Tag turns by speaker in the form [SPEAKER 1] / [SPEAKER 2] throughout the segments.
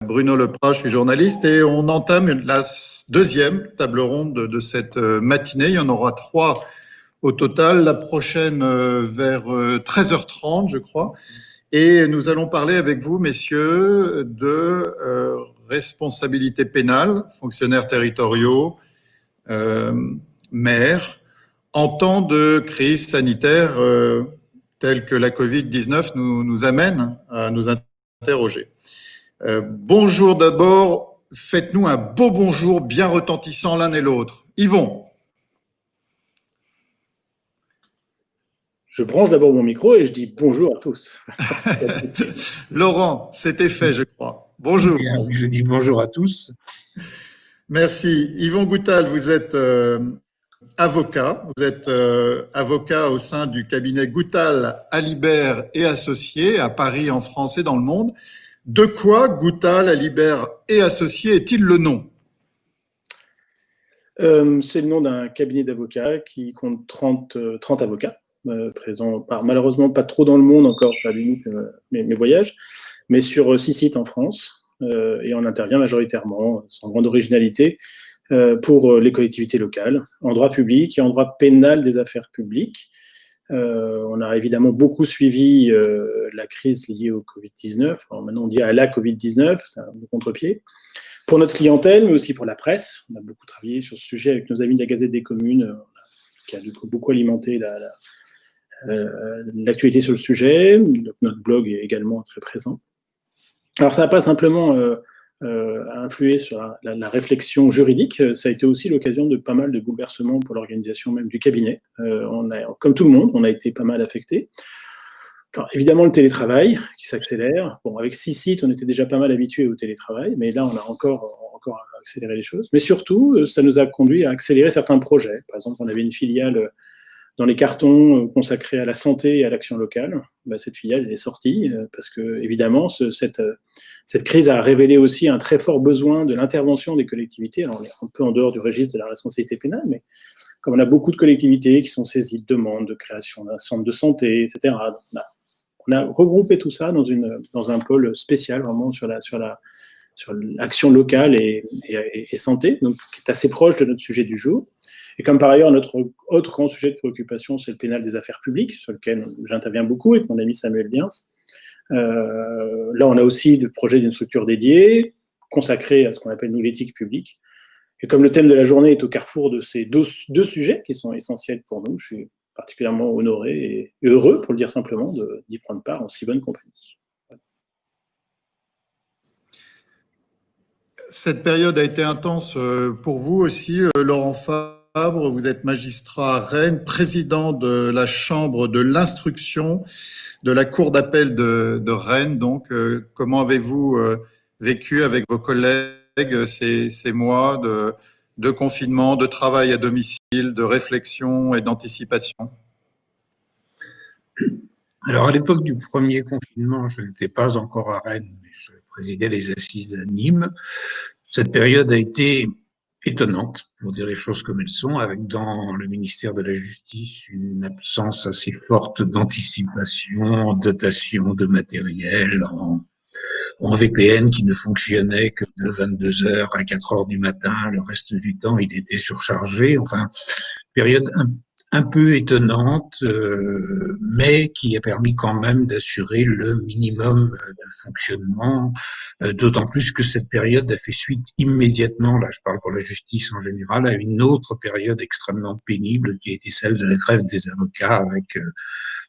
[SPEAKER 1] Bruno Leprat, je suis journaliste et on entame la deuxième table ronde de cette matinée. Il y en aura 3 au total, la prochaine vers 13h30 je crois. Et nous allons parler avec vous, messieurs, de responsabilité pénale, fonctionnaires territoriaux, maires, en temps de crise sanitaire telle que la Covid-19 nous amène à nous interroger. Bonjour d'abord, faites-nous un beau bonjour bien retentissant l'un et l'autre. Yvon.
[SPEAKER 2] Je branche d'abord mon micro et je dis bonjour à tous.
[SPEAKER 1] Laurent, c'était fait, je crois. Bonjour.
[SPEAKER 3] Bien, je dis bonjour à tous.
[SPEAKER 1] Merci. Yvon Goutal, vous êtes avocat. Vous êtes avocat au sein du cabinet Goutal, Alibert et Associés à Paris, en France et dans le monde. De quoi Goutal, Alibert et Associés est-il le nom ?
[SPEAKER 2] C'est le nom d'un cabinet d'avocats qui compte 30 avocats, présents malheureusement pas trop dans le monde encore, ça limite mes voyages, mais sur 6 sites en France, et on intervient majoritairement, sans grande originalité, pour les collectivités locales, en droit public et en droit pénal des affaires publiques. On a évidemment beaucoup suivi la crise liée au Covid-19. Alors maintenant, on dit à la Covid-19, c'est un contre-pied. Pour notre clientèle, mais aussi pour la presse. On a beaucoup travaillé sur ce sujet avec nos amis de la Gazette des Communes, qui a du coup beaucoup alimenté l'actualité sur le sujet. Donc, notre blog est également très présent. Alors, ça n'a pas simplement influé sur la réflexion juridique, ça a été aussi l'occasion de pas mal de bouleversements pour l'organisation même du cabinet. Comme tout le monde, on a été pas mal affecté. Alors, évidemment, le télétravail qui s'accélère. Bon, avec 6 sites, on était déjà pas mal habitués au télétravail, mais là, on a encore accéléré les choses. Mais surtout, ça nous a conduit à accélérer certains projets. Par exemple, on avait une filiale dans les cartons consacrée à la santé et à l'action locale. Cette filiale elle est sortie parce que, évidemment, cette crise a révélé aussi un très fort besoin de l'intervention des collectivités. Alors, on est un peu en dehors du registre de la responsabilité pénale, mais comme on a beaucoup de collectivités qui sont saisies de demandes de création d'un centre de santé, etc., on a regroupé tout ça dans un pôle spécial, vraiment sur l'action locale et santé, donc qui est assez proche de notre sujet du jour. Et comme par ailleurs, notre autre grand sujet de préoccupation, c'est le pénal des affaires publiques, sur lequel j'interviens beaucoup avec mon ami Samuel Diens. Là, on a aussi le projet d'une structure dédiée, consacrée à ce qu'on appelle nous l'éthique publique. Et comme le thème de la journée est au carrefour de ces deux sujets qui sont essentiels pour nous, je suis particulièrement honoré et heureux, pour le dire simplement, d'y prendre part en si bonne compagnie.
[SPEAKER 1] Cette période a été intense pour vous aussi, Laurent Fabre. Vous êtes magistrat à Rennes, président de la Chambre de l'instruction de la Cour d'appel de Rennes. Donc, comment avez-vous vécu avec vos collègues ces mois de confinement, de travail à domicile, de réflexion et d'anticipation ?
[SPEAKER 3] Alors, à l'époque du premier confinement, je n'étais pas encore à Rennes, mais je présidais les assises à Nîmes. Cette période a été étonnante, pour dire les choses comme elles sont, avec dans le ministère de la Justice une absence assez forte d'anticipation, en dotation de matériel, en VPN qui ne fonctionnait que de 22h à 4h du matin. Le reste du temps, il était surchargé. Enfin, période un peu étonnante, mais qui a permis quand même d'assurer le minimum de fonctionnement, d'autant plus que cette période a fait suite immédiatement, là je parle pour la justice en général, à une autre période extrêmement pénible qui a été celle de la grève des avocats, avec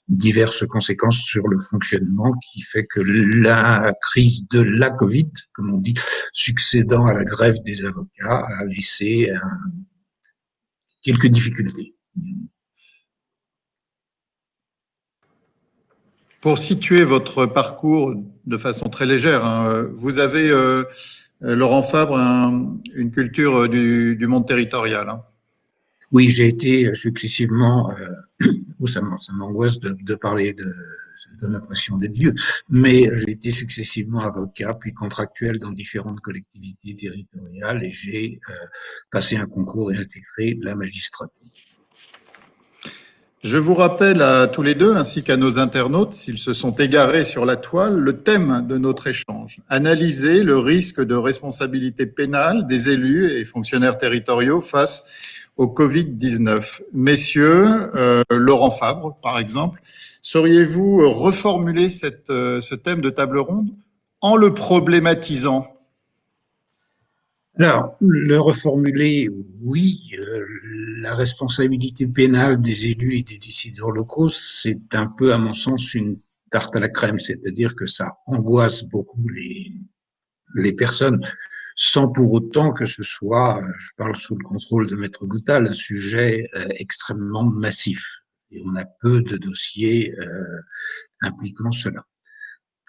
[SPEAKER 3] diverses conséquences sur le fonctionnement, qui fait que la crise de la Covid, comme on dit, succédant à la grève des avocats, a laissé quelques difficultés.
[SPEAKER 1] Pour situer votre parcours de façon très légère, vous avez, Laurent Fabre, une culture du monde territorial.
[SPEAKER 3] Oui, j'ai été successivement, ça m'angoisse de parler ça me donne l'impression d'être vieux, mais j'ai été successivement avocat, puis contractuel dans différentes collectivités territoriales, et j'ai passé un concours et intégré la magistrature.
[SPEAKER 1] Je vous rappelle à tous les deux, ainsi qu'à nos internautes, s'ils se sont égarés sur la toile, le thème de notre échange. Analyser le risque de responsabilité pénale des élus et fonctionnaires territoriaux face au Covid-19. Messieurs, Laurent Fabre, par exemple, sauriez-vous reformuler ce thème de table ronde en le problématisant?
[SPEAKER 3] Alors, le reformuler, oui, la responsabilité pénale des élus et des décideurs locaux, c'est un peu, à mon sens, une tarte à la crème, c'est-à-dire que ça angoisse beaucoup les personnes, sans pour autant que ce soit, je parle sous le contrôle de Maître Goutal, un sujet extrêmement massif. Et on a peu de dossiers impliquant cela.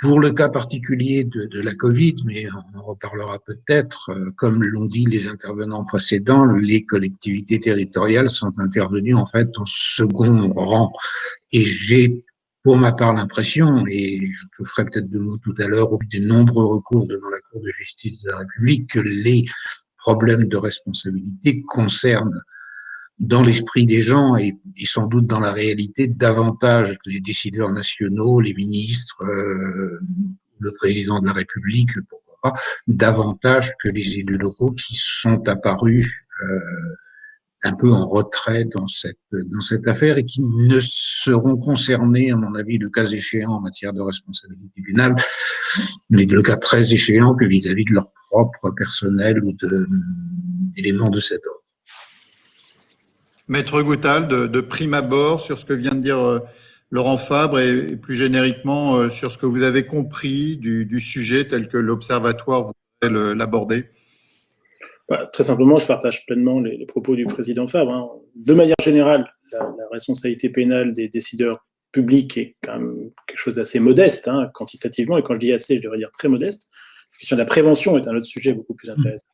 [SPEAKER 3] Pour le cas particulier de la Covid, mais on en reparlera peut-être, comme l'ont dit les intervenants précédents, les collectivités territoriales sont intervenues en fait en second rang. Et j'ai pour ma part l'impression, et je toucherai peut-être de mots tout à l'heure, au vu des nombreux recours devant la Cour de justice de la République, que les problèmes de responsabilité concernent dans l'esprit des gens et sans doute dans la réalité davantage les décideurs nationaux, les ministres, le président de la République, pourquoi pas, davantage que les élus locaux qui sont apparus un peu en retrait dans cette affaire et qui ne seront concernés, à mon avis, le cas échéant en matière de responsabilité pénale, mais le cas très échéant que vis-à-vis de leur propre personnel ou d'éléments de cet ordre.
[SPEAKER 1] Maître Goutal, de prime abord, sur ce que vient de dire Laurent Fabre et plus génériquement sur ce que vous avez compris du sujet tel que l'Observatoire voudrait l'aborder.
[SPEAKER 2] Très simplement, je partage pleinement les propos du président Fabre. Hein. De manière générale, la responsabilité pénale des décideurs publics est quand même quelque chose d'assez modeste, hein, quantitativement, et quand je dis assez, je devrais dire très modeste. La question de la prévention est un autre sujet beaucoup plus intéressant.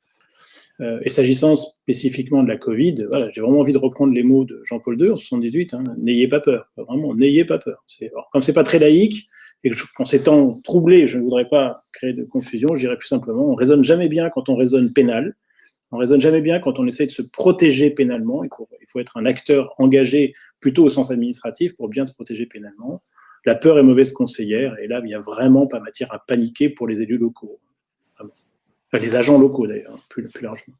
[SPEAKER 2] Et s'agissant spécifiquement de la Covid, voilà, j'ai vraiment envie de reprendre les mots de Jean-Paul II en 78, hein, n'ayez pas peur, vraiment, n'ayez pas peur. Comme c'est pas très laïque, et que qu'en ces temps troublés, je ne voudrais pas créer de confusion, je dirais plus simplement, on raisonne jamais bien quand on raisonne pénal, on raisonne jamais bien quand on essaie de se protéger pénalement, il faut être un acteur engagé plutôt au sens administratif pour bien se protéger pénalement. La peur est mauvaise conseillère, et là, il n'y a vraiment pas matière à paniquer pour les élus locaux. Enfin, les agents locaux d'ailleurs, plus largement.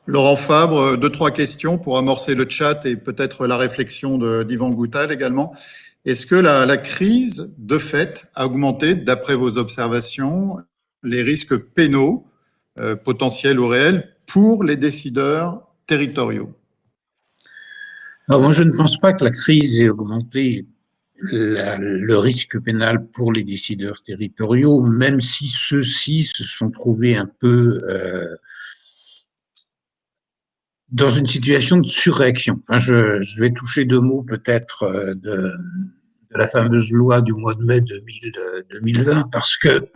[SPEAKER 1] Laurent Fabre, 2-3 questions pour amorcer le chat et peut-être la réflexion d'Yvan Goutal également. Est-ce que la crise, de fait, a augmenté, d'après vos observations, les risques pénaux, potentiels ou réels, pour les décideurs territoriaux?
[SPEAKER 3] Alors moi, je ne pense pas que la crise ait augmenté le risque pénal pour les décideurs territoriaux, même si ceux-ci se sont trouvés un peu dans une situation de surréaction. Enfin, je vais toucher deux mots peut-être de la fameuse loi du mois de mai 2020, parce que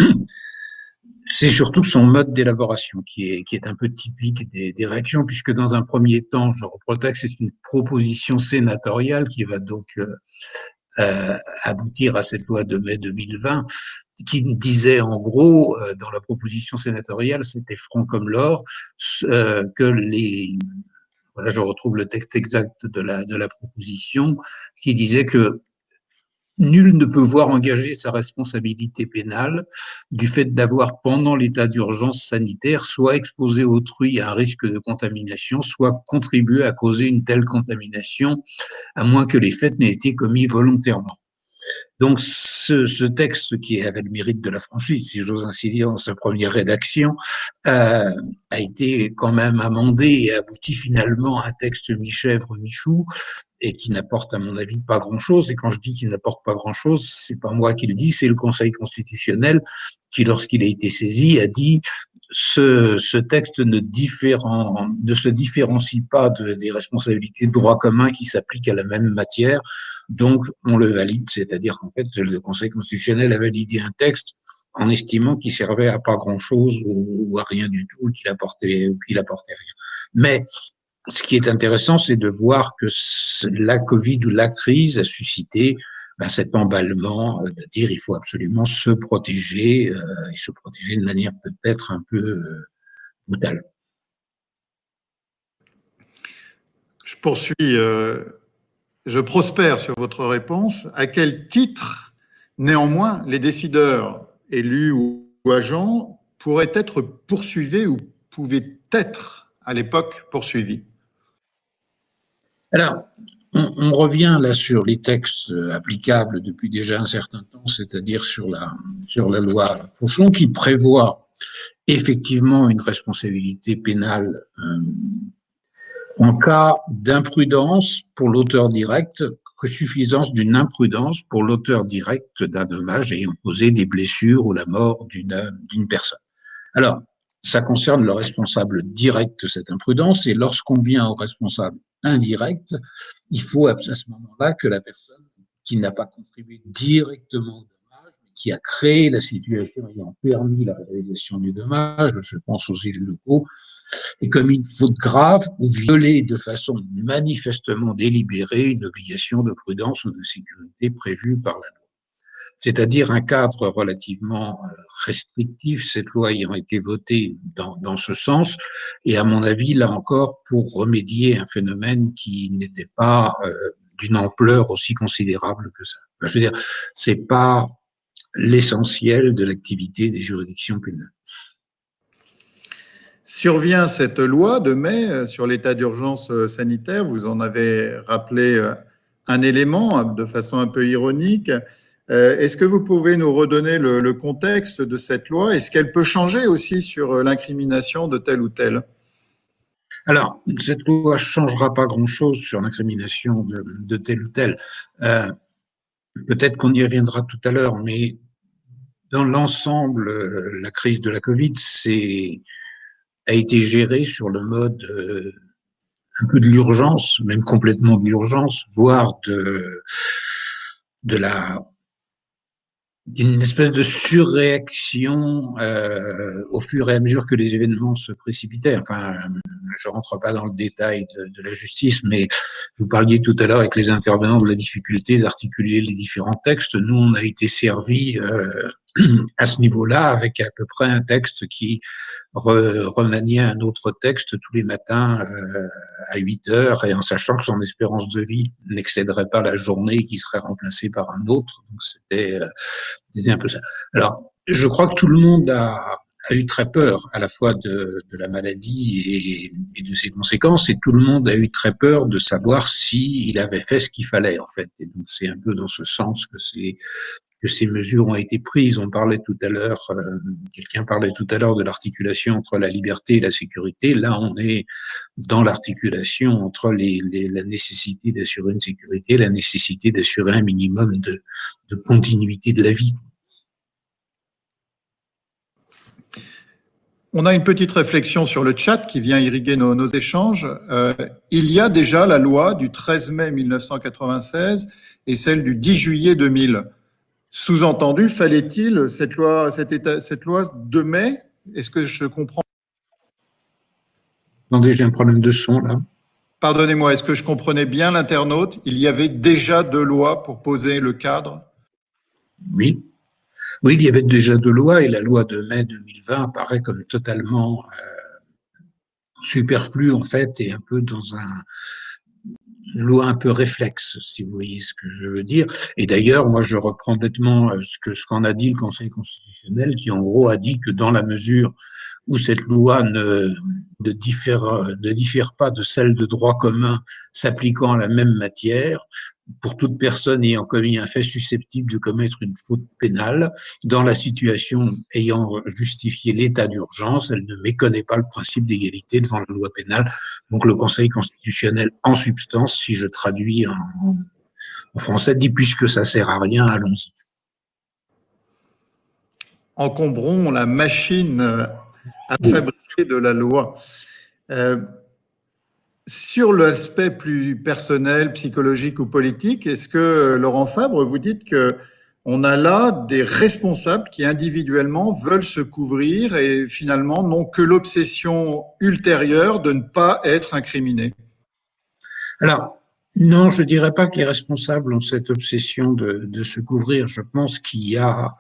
[SPEAKER 3] c'est surtout son mode d'élaboration qui est un peu typique des réactions, puisque dans un premier temps, je reprends que c'est une proposition sénatoriale qui va donc aboutir à cette loi de mai 2020, qui disait en gros, dans la proposition sénatoriale, c'était franc comme l'or, que voilà, je retrouve le texte exact de la proposition, qui disait que nul ne peut voir engager sa responsabilité pénale du fait d'avoir, pendant l'état d'urgence sanitaire, soit exposé autrui à un risque de contamination, soit contribué à causer une telle contamination, à moins que les faits n'aient été commis volontairement. Donc, ce texte, qui avait le mérite de la franchise, si j'ose ainsi dire, dans sa première rédaction, a été quand même amendé et abouti finalement à un texte mi-chèvre, et qui n'apporte, à mon avis, pas grand-chose. Et quand je dis qu'il n'apporte pas grand-chose, c'est pas moi qui le dis, c'est le Conseil constitutionnel qui, lorsqu'il a été saisi, a dit ce texte ne se différencie pas des responsabilités de droit commun qui s'appliquent à la même matière. Donc, on le valide, c'est-à-dire qu'en fait, le Conseil constitutionnel a validé un texte en estimant qu'il servait à pas grand-chose ou à rien du tout, ou qu'il apportait rien. Mais ce qui est intéressant, c'est de voir que la Covid ou la crise a suscité cet emballement de dire il faut absolument se protéger, et se protéger de manière peut-être un peu brutale.
[SPEAKER 1] Je poursuis je prospère sur votre réponse. À quel titre, néanmoins, les décideurs, élus ou agents, pourraient être poursuivis ou pouvaient être à l'époque poursuivis?
[SPEAKER 3] Alors, on revient là sur les textes applicables depuis déjà un certain temps, c'est-à-dire sur la loi Fauchon, qui prévoit effectivement une responsabilité pénale en cas d'imprudence pour l'auteur direct, que suffisance d'une imprudence pour l'auteur direct d'un dommage ayant causé des blessures ou la mort d'une personne. Alors, ça concerne le responsable direct de cette imprudence, et lorsqu'on vient au responsable indirect, il faut à ce moment-là que la personne qui n'a pas contribué directement au dommage, mais qui a créé la situation ayant permis la réalisation du dommage, je pense aux élus locaux, ait commis une faute grave ou violé de façon manifestement délibérée une obligation de prudence ou de sécurité prévue par la loi. C'est-à-dire un cadre relativement restrictif, cette loi ayant été votée dans ce sens, et à mon avis, là encore, pour remédier à un phénomène qui n'était pas d'une ampleur aussi considérable que ça. Enfin, je veux dire, c'est pas l'essentiel de l'activité des juridictions pénales.
[SPEAKER 1] Survient cette loi de mai sur l'état d'urgence sanitaire. Vous en avez rappelé un élément de façon un peu ironique. Est-ce que vous pouvez nous redonner le contexte de cette loi? Est-ce qu'elle peut changer aussi sur l'incrimination de tel ou tel?
[SPEAKER 3] Alors, cette loi ne changera pas grand-chose sur l'incrimination de tel ou tel. Peut-être qu'on y reviendra tout à l'heure, mais dans l'ensemble, la crise de la Covid a été gérée sur le mode un peu de l'urgence, même complètement de l'urgence, voire d'une espèce de surréaction au fur et à mesure que les événements se précipitaient. Enfin, je rentre pas dans le détail de la justice, mais vous parliez tout à l'heure avec les intervenants de la difficulté d'articuler les différents textes. Nous, on a été servis à ce niveau-là avec à peu près un texte qui remaniait un autre texte tous les matins à 8 heures, et en sachant que son espérance de vie n'excéderait pas la journée qui serait remplacée par un autre. Donc c'était un peu ça. Alors, je crois que tout le monde a eu très peur à la fois de la maladie et de ses conséquences, et tout le monde a eu très peur de savoir s'il avait fait ce qu'il fallait, en fait. Et donc c'est un peu dans ce sens que ces mesures ont été prises. On parlait tout à l'heure, quelqu'un parlait tout à l'heure de l'articulation entre la liberté et la sécurité. Là, on est dans l'articulation entre la nécessité d'assurer une sécurité, la nécessité d'assurer un minimum de continuité de la vie.
[SPEAKER 1] On a une petite réflexion sur le chat qui vient irriguer nos échanges. Il y a déjà la loi du 13 mai 1996 et celle du 10 juillet 2000. Sous-entendu, fallait-il cette loi de mai? Est-ce que je comprends?
[SPEAKER 3] Attendez, j'ai un problème de son là.
[SPEAKER 1] Pardonnez-moi, est-ce que je comprenais bien l'internaute? Il y avait déjà deux lois pour poser le cadre?
[SPEAKER 3] Oui. Oui, il y avait déjà deux lois, et la loi de mai 2020 apparaît comme totalement superflue, en fait, et un peu dans une loi un peu réflexe, si vous voyez ce que je veux dire. Et d'ailleurs, moi, je reprends bêtement ce qu'en a dit le Conseil constitutionnel, qui en gros a dit que dans la mesure où cette loi ne diffère pas de celle de droit commun s'appliquant à la même matière, pour toute personne ayant commis un fait susceptible de commettre une faute pénale, dans la situation ayant justifié l'état d'urgence, elle ne méconnaît pas le principe d'égalité devant la loi pénale. Donc le Conseil constitutionnel, en substance, si je traduis en français, dit puisque ça sert à rien, allons-y.
[SPEAKER 1] Encombrons la machine à fabriquer de la loi. Sur l'aspect plus personnel, psychologique ou politique, est-ce que, Laurent Fabre, vous dites qu'on a là des responsables qui individuellement veulent se couvrir et finalement n'ont que l'obsession ultérieure de ne pas être incriminés?
[SPEAKER 3] Alors, non, je ne dirais pas que les responsables ont cette obsession de se couvrir. Je pense qu'il y a,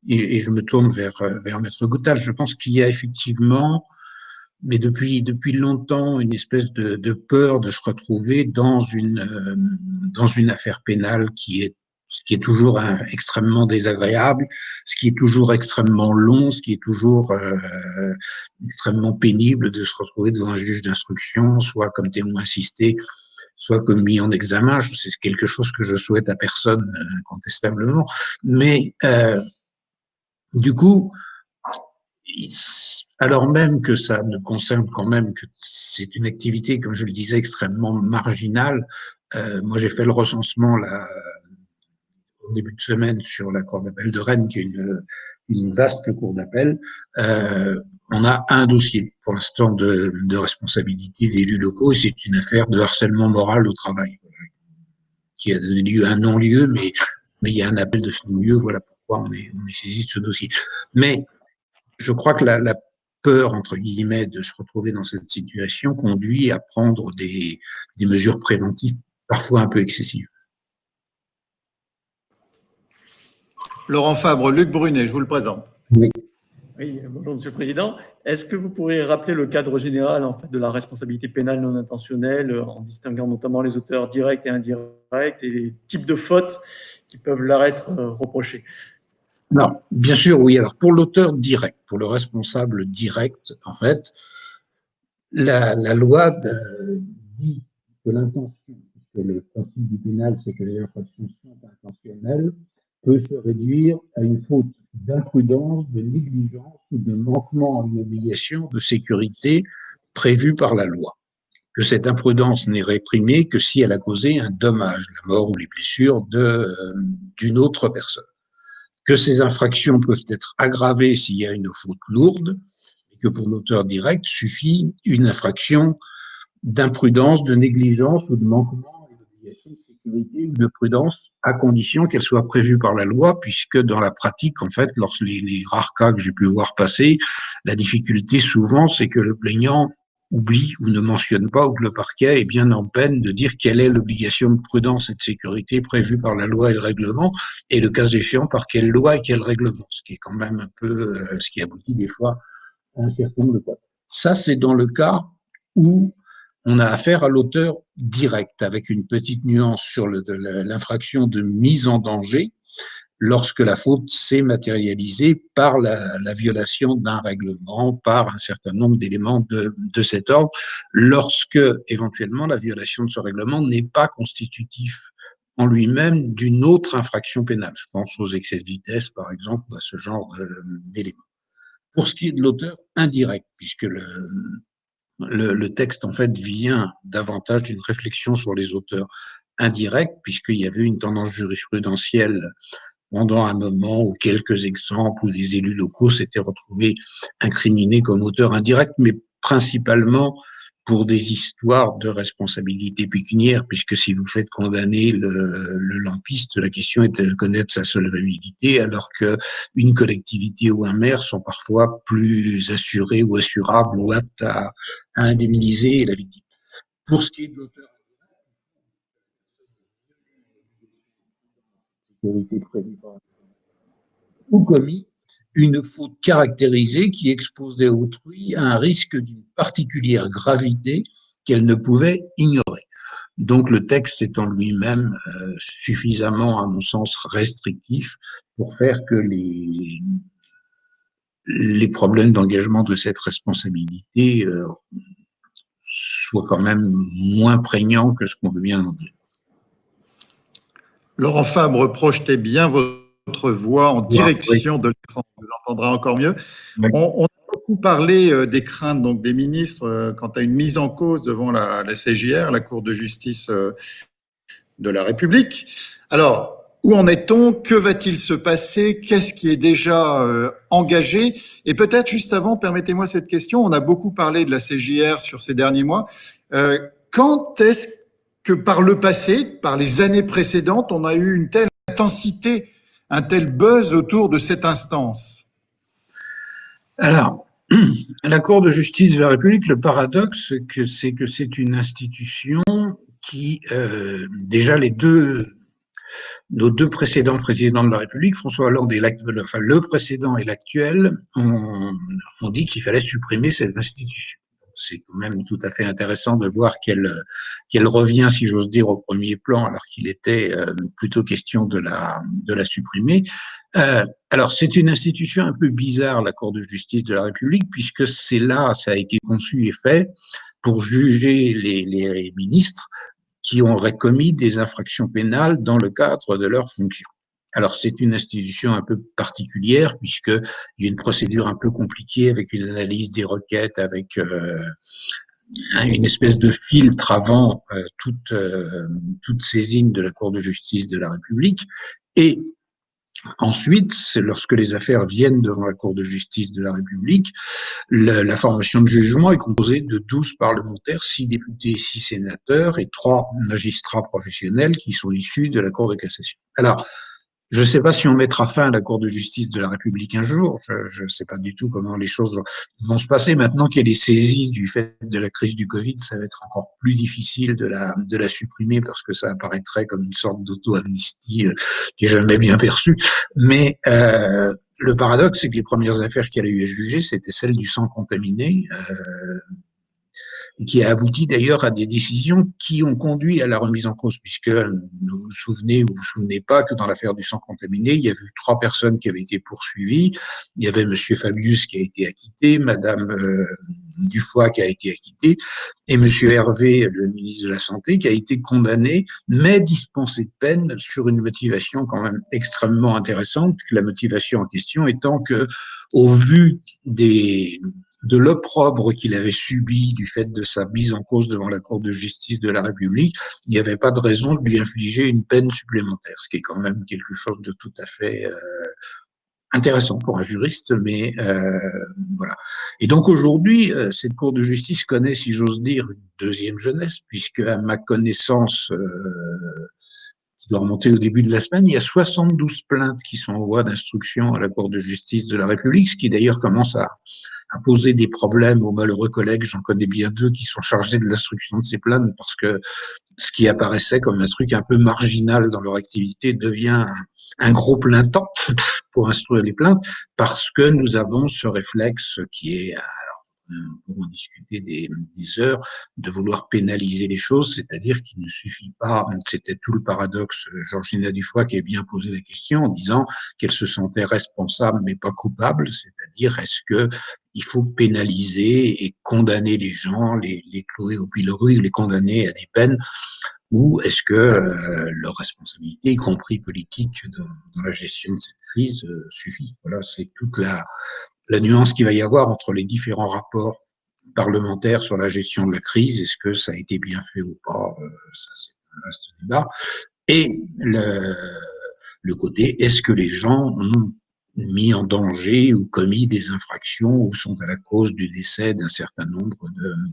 [SPEAKER 3] et je me tourne vers Maître Goutal, je pense qu'il y a effectivement mais depuis longtemps, une espèce de peur de se retrouver dans une affaire pénale ce qui est toujours extrêmement désagréable, ce qui est toujours extrêmement long, ce qui est toujours extrêmement pénible de se retrouver devant un juge d'instruction, soit comme témoin assisté, soit comme mis en examen. C'est quelque chose que je souhaite à personne, incontestablement. Mais du coup, alors même que ça ne concerne quand même que c'est une activité, comme je le disais, extrêmement marginale. Moi, j'ai fait le recensement au début de semaine sur la cour d'appel de Rennes, qui est une vaste cour d'appel. On a un dossier pour l'instant de responsabilité d'élus locaux, et c'est une affaire de harcèlement moral au travail qui a donné lieu à un non-lieu, mais il y a un appel de ce non-lieu. Voilà pourquoi on est saisi de ce dossier. Mais je crois que la peur, entre guillemets, de se retrouver dans cette situation conduit à prendre des mesures préventives parfois un peu excessives.
[SPEAKER 1] Laurent Fabre, Luc Brunet, je vous le présente.
[SPEAKER 3] Oui.
[SPEAKER 4] Oui, bonjour Monsieur le Président. Est-ce que vous pourriez rappeler le cadre général en fait, de la responsabilité pénale non intentionnelle, en distinguant notamment les auteurs directs et indirects et les types de fautes qui peuvent leur être reprochées?
[SPEAKER 3] Non, bien sûr, oui. Alors, pour l'auteur direct, pour le responsable direct, en fait, la loi dit que l'intention, que le principe du pénal, c'est que les infractions sont intentionnelles, peut se réduire à une faute d'imprudence, de négligence ou de manquement à une obligation de sécurité prévue par la loi. Que cette imprudence n'est réprimée que si elle a causé un dommage, la mort ou les blessures d'une autre personne. Que ces infractions peuvent être aggravées s'il y a une faute lourde, et que pour l'auteur direct suffit une infraction d'imprudence, de négligence ou de manquement à une obligation de sécurité ou de prudence, à condition qu'elle soit prévue par la loi, puisque dans la pratique, en fait, lorsque les rares cas que j'ai pu voir passer, la difficulté souvent, c'est que le plaignant oublie ou ne mentionne pas, ou que le parquet est bien en peine de dire quelle est l'obligation de prudence et de sécurité prévue par la loi et le règlement, et le cas échéant par quelle loi et quel règlement, ce qui est quand même un peu ce qui aboutit des fois à un certain nombre de cas. Ça, c'est dans le cas où on a affaire à l'auteur direct, avec une petite nuance sur l'infraction de mise en danger, lorsque la faute s'est matérialisée par la violation d'un règlement, par un certain nombre d'éléments de cet ordre, lorsque, éventuellement, la violation de ce règlement n'est pas constitutif en lui-même d'une autre infraction pénale. Je pense aux excès de vitesse, par exemple, ou à ce genre d'éléments. Pour ce qui est de l'auteur indirect, puisque le texte, en fait, vient davantage d'une réflexion sur les auteurs indirects, puisqu'il y avait une tendance jurisprudentielle pendant un moment où quelques exemples où des élus locaux s'étaient retrouvés incriminés comme auteurs indirects, mais principalement pour des histoires de responsabilité pécuniaire, puisque si vous faites condamner le lampiste, la question est de connaître sa solvabilité, alors qu'une collectivité ou un maire sont parfois plus assurés ou assurables ou aptes à indemniser la victime. Pour ce qui est de l'auteur sécurité prévue par ou commis une faute caractérisée qui exposait autrui à un risque d'une particulière gravité qu'elle ne pouvait ignorer. Donc le texte est en lui-même suffisamment, à mon sens, restrictif pour faire que les problèmes d'engagement de cette responsabilité soient quand même moins prégnants que ce qu'on veut bien en dire.
[SPEAKER 1] Laurent Fabre, projetez bien votre voix en direction de l'écran, on vous entendra encore mieux. Oui. On a beaucoup parlé des craintes donc, des ministres quant à une mise en cause devant la CJR, la Cour de justice de la République. Alors, où en est-on? Que va-t-il se passer? Qu'est-ce qui est déjà engagé? Et peut-être juste avant, permettez-moi cette question, on a beaucoup parlé de la CJR sur ces derniers mois. Quand est-ce que par le passé, par les années précédentes, on a eu une telle intensité, un tel buzz autour de cette instance?
[SPEAKER 3] Alors, la Cour de justice de la République, le paradoxe, c'est que c'est une institution qui, déjà nos deux précédents présidents de la République, François Hollande et le précédent et l'actuel, ont dit qu'il fallait supprimer cette institution. c'est quand même tout à fait intéressant de voir qu'elle revient, si j'ose dire, au premier plan, alors qu'il était plutôt question de la supprimer. Alors, c'est une institution un peu bizarre, la Cour de justice de la République, puisque ça a été conçu et fait pour juger les ministres qui auraient commis des infractions pénales dans le cadre de leurs fonctions. Alors, c'est une institution un peu particulière, puisqu'il y a une procédure un peu compliquée avec une analyse des requêtes, avec une espèce de filtre avant toute saisine de la Cour de justice de la République. Et ensuite, c'est lorsque les affaires viennent devant la Cour de justice de la République, la formation de jugement est composée de 12 parlementaires, 6 députés, 6 sénateurs et 3 magistrats professionnels qui sont issus de la Cour de cassation. Alors, je ne sais pas si on mettra fin à la Cour de justice de la République un jour. Je ne sais pas du tout comment les choses vont se passer. Maintenant qu'elle est saisie du fait de la crise du Covid, ça va être encore plus difficile de la supprimer parce que ça apparaîtrait comme une sorte d'auto-amnistie qui est jamais bien perçue. Mais le paradoxe, c'est que les premières affaires qu'elle a eu à juger, c'était celle du sang contaminé. Et qui a abouti d'ailleurs à des décisions qui ont conduit à la remise en cause, puisque vous vous souvenez ou vous vous souvenez pas que dans l'affaire du sang contaminé, il y a eu 3 personnes qui avaient été poursuivies. Il y avait Monsieur Fabius qui a été acquitté, Madame Dufoy qui a été acquittée, et Monsieur Hervé, le ministre de la Santé, qui a été condamné, mais dispensé de peine sur une motivation quand même extrêmement intéressante. La motivation en question étant que, au vu de l'opprobre qu'il avait subi du fait de sa mise en cause devant la Cour de justice de la République, il n'y avait pas de raison de lui infliger une peine supplémentaire, ce qui est quand même quelque chose de tout à fait intéressant pour un juriste, mais voilà. Et donc aujourd'hui, cette Cour de justice connaît, si j'ose dire, une deuxième jeunesse, puisque à ma connaissance, qui doit remonter au début de la semaine, il y a 72 plaintes qui sont en voie d'instruction à la Cour de justice de la République, ce qui d'ailleurs commence à poser des problèmes aux malheureux collègues. J'en connais bien 2 qui sont chargés de l'instruction de ces plaintes parce que ce qui apparaissait comme un truc un peu marginal dans leur activité devient un gros plein temps pour instruire les plaintes parce que nous avons ce réflexe qui est, pour en discuter des heures, de vouloir pénaliser les choses, c'est-à-dire qu'il ne suffit pas, c'était tout le paradoxe, Georgina Dufoy qui a bien posé la question en disant qu'elle se sentait responsable mais pas coupable, c'est-à-dire est-ce que il faut pénaliser et condamner les gens, les clouer au pilori, les condamner à des peines, ou est-ce que leur responsabilité, y compris politique, dans la gestion de cette crise, suffit? Voilà, c'est toute la nuance qu'il va y avoir entre les différents rapports parlementaires sur la gestion de la crise. Est-ce que ça a été bien fait ou pas? Ça, c'est un vaste débat. Et le côté, est-ce que les gens ont mis en danger ou commis des infractions ou sont à la cause du décès d'un certain nombre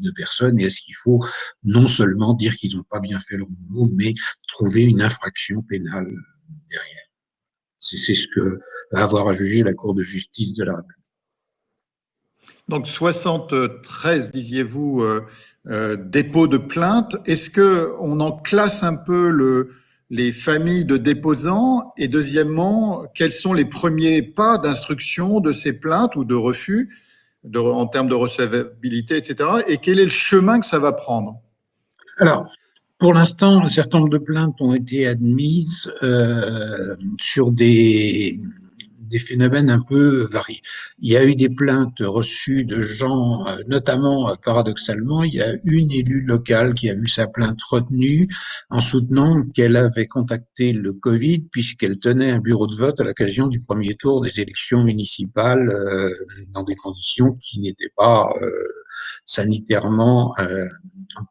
[SPEAKER 3] de personnes, et est-ce qu'il faut non seulement dire qu'ils n'ont pas bien fait leur boulot, mais trouver une infraction pénale derrière. C'est ce que va avoir à juger la Cour de justice de la République.
[SPEAKER 1] Donc 73, disiez-vous, dépôts de plaintes. Est-ce qu'on en classe un peu les familles de déposants? Et deuxièmement, quels sont les premiers pas d'instruction de ces plaintes ou de refus en termes de recevabilité, etc. Et quel est le chemin que ça va prendre?
[SPEAKER 3] Alors, pour l'instant, un certain nombre de plaintes ont été admises sur des phénomènes un peu variés. Il y a eu des plaintes reçues de gens, notamment, paradoxalement, il y a une élue locale qui a vu sa plainte retenue en soutenant qu'elle avait contacté le Covid puisqu'elle tenait un bureau de vote à l'occasion du premier tour des élections municipales dans des conditions qui n'étaient pas sanitairement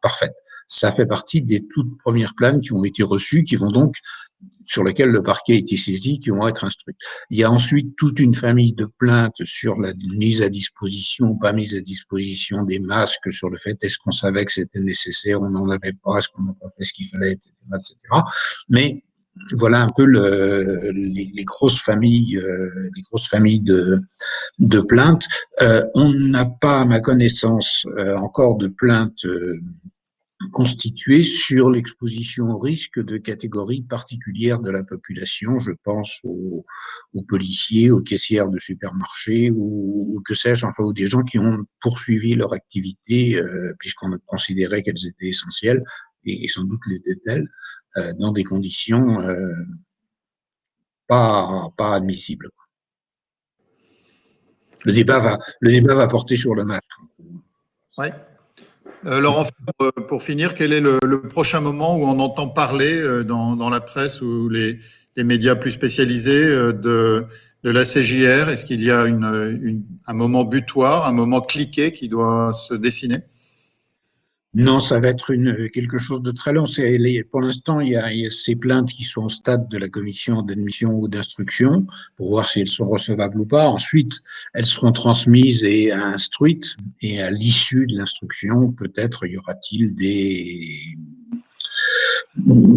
[SPEAKER 3] parfaites. Ça fait partie des toutes premières plaintes qui ont été reçues, qui vont donc sur lesquelles le parquet a été saisi, qui vont être instruites. Il y a ensuite toute une famille de plaintes sur la mise à disposition ou pas mise à disposition des masques, sur le fait est-ce qu'on savait que c'était nécessaire, on n'en avait pas, est-ce qu'on n'a pas fait ce qu'il fallait, etc., etc. Mais voilà un peu les grosses familles de plaintes. On n'a pas, à ma connaissance, encore de plaintes constituée sur l'exposition au risque de catégories particulières de la population. Je pense aux policiers, aux caissières de supermarchés ou que sais-je, enfin, ou des gens qui ont poursuivi leur activité puisqu'on a considéré qu'elles étaient essentielles, et sans doute l'étaient-elles, dans des conditions pas admissibles. Le débat va porter sur le masque.
[SPEAKER 1] Oui. Laurent Fabre, pour finir, quel est le prochain moment où on entend parler dans la presse ou les médias plus spécialisés de la CJR? Est-ce qu'il y a un moment butoir, un moment cliqué qui doit se dessiner?
[SPEAKER 3] Non, ça va être quelque chose de très long. Pour l'instant, il y a ces plaintes qui sont au stade de la commission d'admission ou d'instruction pour voir si elles sont recevables ou pas. Ensuite, elles seront transmises et instruites. Et à l'issue de l'instruction, peut-être y aura-t-il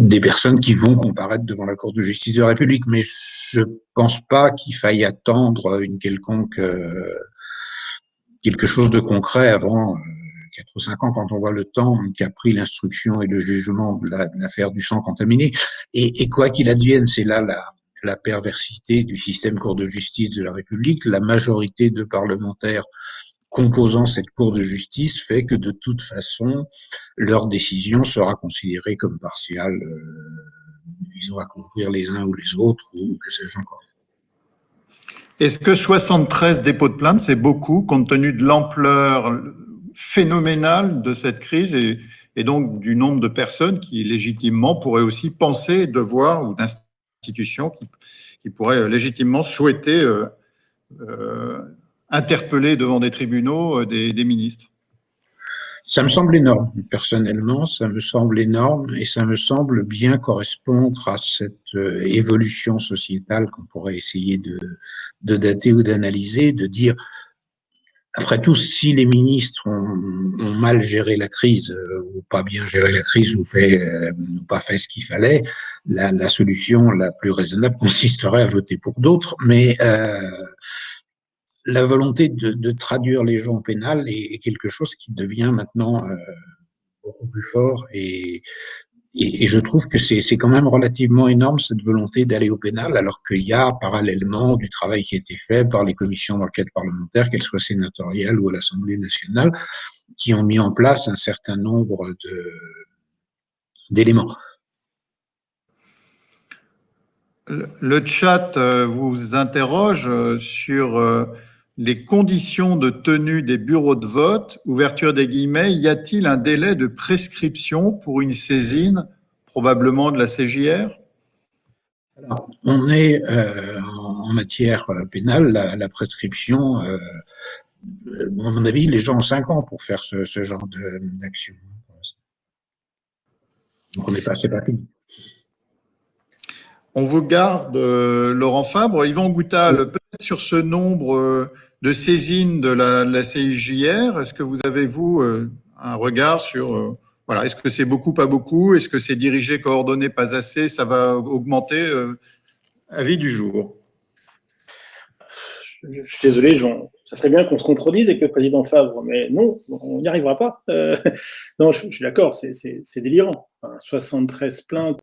[SPEAKER 3] des personnes qui vont comparaître devant la Cour de justice de la République. Mais je pense pas qu'il faille attendre quelque chose de concret avant 4 ou 5 ans, quand on voit le temps qu'a pris l'instruction et le jugement de l'affaire du sang contaminé. Et quoi qu'il advienne, c'est là la perversité du système Cour de justice de la République. La majorité de parlementaires composant cette Cour de justice fait que de toute façon, leur décision sera considérée comme partiale, visant à couvrir les uns ou les autres, ou que sais-je encore.
[SPEAKER 1] Est-ce que 73 dépôts de plainte, c'est beaucoup, compte tenu de l'ampleur phénoménale de cette crise et donc du nombre de personnes qui légitimement pourraient aussi penser, devoir, ou d'institutions qui pourraient légitimement souhaiter interpeller devant des tribunaux des ministres?
[SPEAKER 3] Ça me semble énorme, personnellement, ça me semble énorme et ça me semble bien correspondre à cette évolution sociétale qu'on pourrait essayer de dater ou d'analyser, de dire, après tout, si les ministres ont mal géré la crise ou pas bien géré la crise ou pas fait ce qu'il fallait, la solution la plus raisonnable consisterait à voter pour d'autres, mais la volonté de traduire les gens au pénal est quelque chose qui devient maintenant beaucoup plus fort et je trouve que c'est quand même relativement énorme cette volonté d'aller au pénal, alors qu'il y a parallèlement du travail qui a été fait par les commissions d'enquête parlementaires, qu'elles soient sénatoriales ou à l'Assemblée nationale, qui ont mis en place un certain nombre d'éléments.
[SPEAKER 1] Le chat vous interroge sur les conditions de tenue des bureaux de vote. Ouverture des guillemets, y a-t-il un délai de prescription pour une saisine, probablement de la CJR?
[SPEAKER 3] Alors, on est en matière pénale, la prescription, à mon avis, les gens ont 5 ans pour faire ce genre d'action. Donc, c'est pas fini.
[SPEAKER 1] On vous garde, Laurent Fabre. Yvan Gouttal, peut-être sur ce nombre de saisines de la CJR, est-ce que vous avez, vous, un regard sur... voilà, est-ce que c'est beaucoup, pas beaucoup? Est-ce que c'est dirigé, coordonné, pas assez? Ça va augmenter? Avis du jour.
[SPEAKER 2] Je suis désolé, ça serait bien qu'on se contredise avec le président Fabre, mais non, on n'y arrivera pas. Non, je suis d'accord, c'est délirant. Enfin, 73 plaintes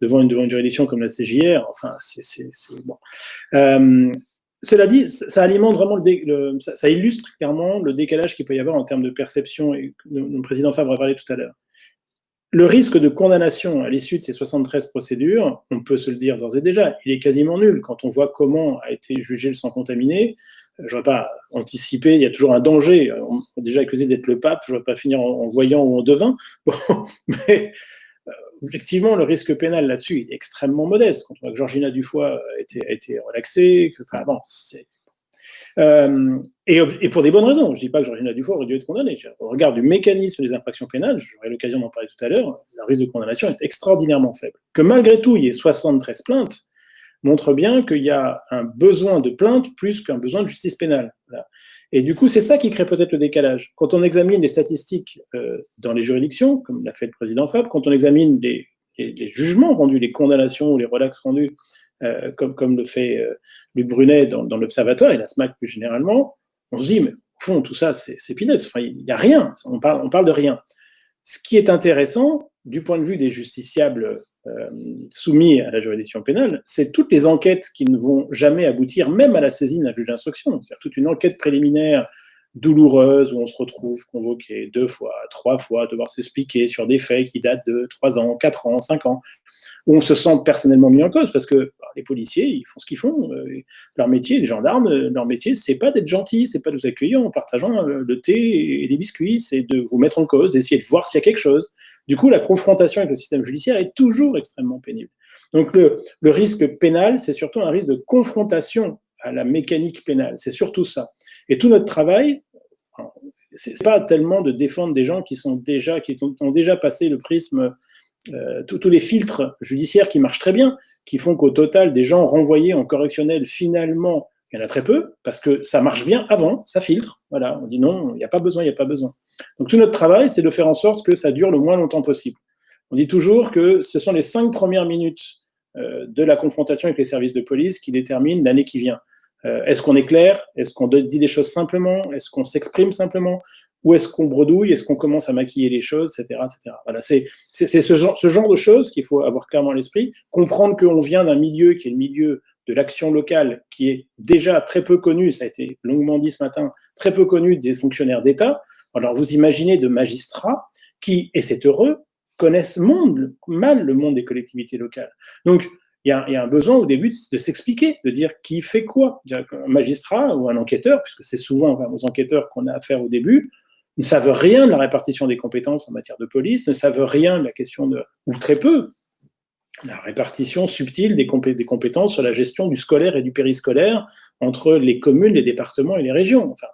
[SPEAKER 2] devant une juridiction comme la CJR, enfin, c'est bon. Cela dit, ça alimente vraiment ça illustre clairement le décalage qu'il peut y avoir en termes de perception, et le président Fabre a parlé tout à l'heure. Le risque de condamnation à l'issue de ces 73 procédures, on peut se le dire d'ores et déjà, il est quasiment nul. Quand on voit comment a été jugé le sang contaminé, je ne vais pas anticiper, il y a toujours un danger. On est déjà accusé d'être le pape, je ne vais pas finir en voyant ou en devin. Bon, mais objectivement, le risque pénal là-dessus il est extrêmement modeste. Quand on voit que Georgina Dufoy a été relaxée, bon, c'est... et pour des bonnes raisons. Je ne dis pas que Georgina Dufoy aurait dû être condamnée. Au regard du mécanisme des infractions pénales, j'aurai l'occasion d'en parler tout à l'heure, le risque de condamnation est extraordinairement faible. Que malgré tout, il y ait 73 plaintes montre bien qu'il y a un besoin de plainte plus qu'un besoin de justice pénale. Voilà. Et du coup, c'est ça qui crée peut-être le décalage. Quand on examine les statistiques dans les juridictions, comme l'a fait le président Fabre, quand on examine les jugements rendus, les condamnations ou les relax rendus, comme le fait Luc Brunet dans l'Observatoire et la SMAC plus généralement, on se dit, mais au fond, tout ça, c'est peanuts. Enfin, il n'y a rien. On parle de rien. Ce qui est intéressant, du point de vue des justiciables soumis à la juridiction pénale, c'est toutes les enquêtes qui ne vont jamais aboutir, même à la saisine d'un juge d'instruction. C'est-à-dire toute une enquête préliminaire douloureuse où on se retrouve convoqué 2 fois, 3 fois, devoir s'expliquer sur des faits qui datent de 3 ans, 4 ans, 5 ans, où on se sent personnellement mis en cause parce que les policiers, ils font ce qu'ils font. Leur métier, les gendarmes, leur métier, c'est pas d'être gentils, c'est pas de vous accueillir en partageant le thé et des biscuits, c'est de vous mettre en cause, d'essayer de voir s'il y a quelque chose. Du coup, la confrontation avec le système judiciaire est toujours extrêmement pénible. Donc le risque pénal, c'est surtout un risque de confrontation à la mécanique pénale. C'est surtout ça. Et tout notre travail, c'est pas tellement de défendre des gens qui ont déjà passé le prisme, tous les filtres judiciaires qui marchent très bien, qui font qu'au total, des gens renvoyés en correctionnel, finalement, il y en a très peu, parce que ça marche bien avant, ça filtre. Voilà, on dit non, il n'y a pas besoin, il n'y a pas besoin. Donc tout notre travail, c'est de faire en sorte que ça dure le moins longtemps possible. On dit toujours que ce sont les 5 premières minutes de la confrontation avec les services de police qui déterminent l'année qui vient. Est-ce qu'on est clair? Est-ce qu'on dit des choses simplement? Est-ce qu'on s'exprime simplement? Ou est-ce qu'on bredouille? Est-ce qu'on commence à maquiller les choses, etc., etc. Voilà, c'est ce genre de choses qu'il faut avoir clairement à l'esprit. Comprendre qu'on vient d'un milieu qui est le milieu de l'action locale, qui est déjà très peu connu, ça a été longuement dit ce matin, très peu connu des fonctionnaires d'État. Alors vous imaginez de magistrats qui, et c'est heureux, connaissent mal le monde des collectivités locales. Donc, il y a un besoin au début de s'expliquer, de dire qui fait quoi. Un magistrat ou un enquêteur, puisque c'est souvent aux enquêteurs qu'on a affaire au début, ne savent rien de la répartition des compétences en matière de police, ne savent rien de la question ou très peu, la répartition subtile des compétences sur la gestion du scolaire et du périscolaire entre les communes, les départements et les régions. Enfin,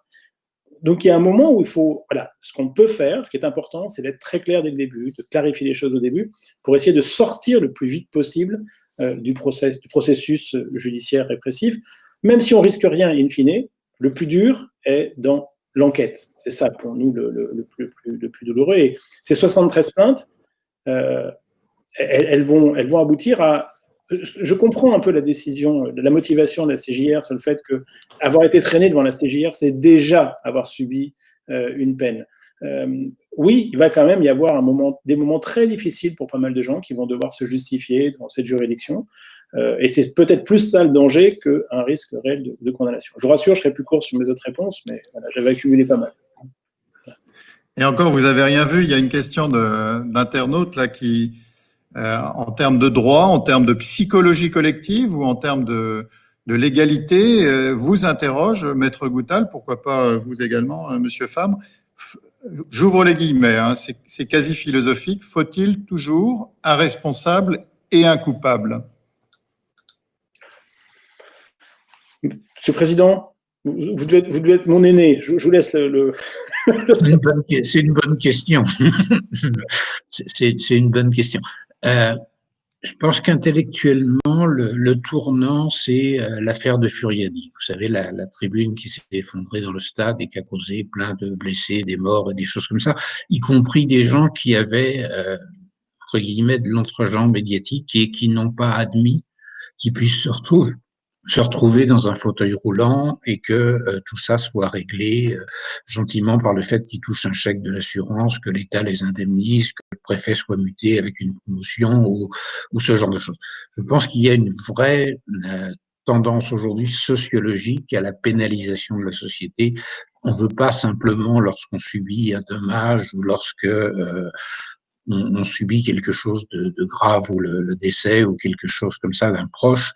[SPEAKER 2] donc il y a un moment où il faut, voilà, ce qu'on peut faire, ce qui est important, c'est d'être très clair dès le début, de clarifier les choses au début, pour essayer de sortir le plus vite possible du processus judiciaire répressif, même si on risque rien in fine. Le plus dur est dans l'enquête. C'est ça pour nous le plus douloureux. Et ces 73 plaintes, elles vont aboutir à... Je comprends un peu la décision, la motivation de la CJR sur le fait que avoir été traîné devant la CJR, c'est déjà avoir subi une peine. Oui, il va quand même y avoir des moments très difficiles pour pas mal de gens qui vont devoir se justifier dans cette juridiction. Et c'est peut-être plus ça le danger qu'un risque réel de condamnation. Je vous rassure, je serai plus court sur mes autres réponses, mais voilà, j'avais accumulé pas mal.
[SPEAKER 1] Voilà. Et encore, vous n'avez rien vu, il y a une question d'internaute là qui, en termes de droit, en termes de psychologie collective ou en termes de légalité, vous interroge, Maître Goutal, pourquoi pas vous également, Monsieur Fabre. J'ouvre les guillemets, hein, c'est quasi philosophique. Faut-il toujours un responsable et un coupable?
[SPEAKER 2] Monsieur le Président, vous devez être mon aîné. Je vous laisse le...
[SPEAKER 3] C'est une bonne question. C'est une bonne question. Je pense qu'intellectuellement, le tournant, c'est l'affaire de Furiani. Vous savez, la tribune qui s'est effondrée dans le stade et qui a causé plein de blessés, des morts et des choses comme ça, y compris des gens qui avaient, entre guillemets, de l'entre-jambe médiatique et qui n'ont pas admis qu'ils puissent se retrouver dans un fauteuil roulant et que tout ça soit réglé gentiment par le fait qu'ils touchent un chèque de l'assurance, que l'État les indemnise, que le préfet soit muté avec une promotion ou ce genre de choses. Je pense qu'il y a une vraie tendance aujourd'hui sociologique à la pénalisation de la société. On ne veut pas simplement, lorsqu'on subit un dommage ou lorsque on subit quelque chose de grave ou le décès ou quelque chose comme ça d'un proche,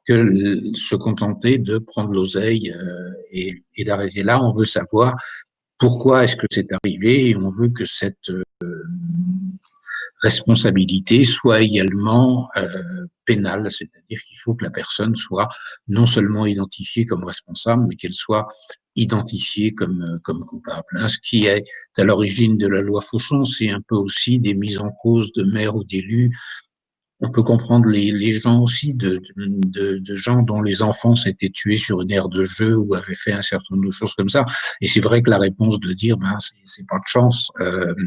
[SPEAKER 3] que se contenter de prendre l'oseille et d'arrêter là. On veut savoir pourquoi est-ce que c'est arrivé et on veut que cette responsabilité soit également pénale, c'est-à-dire qu'il faut que la personne soit non seulement identifiée comme responsable, mais qu'elle soit identifiée comme coupable. Ce qui est à l'origine de la loi Fauchon, c'est un peu aussi des mises en cause de maires ou d'élus on peut comprendre les gens aussi de gens dont les enfants s'étaient tués sur une aire de jeu ou avaient fait un certain nombre de choses comme ça. Et c'est vrai que la réponse de dire, ben, c'est pas de chance,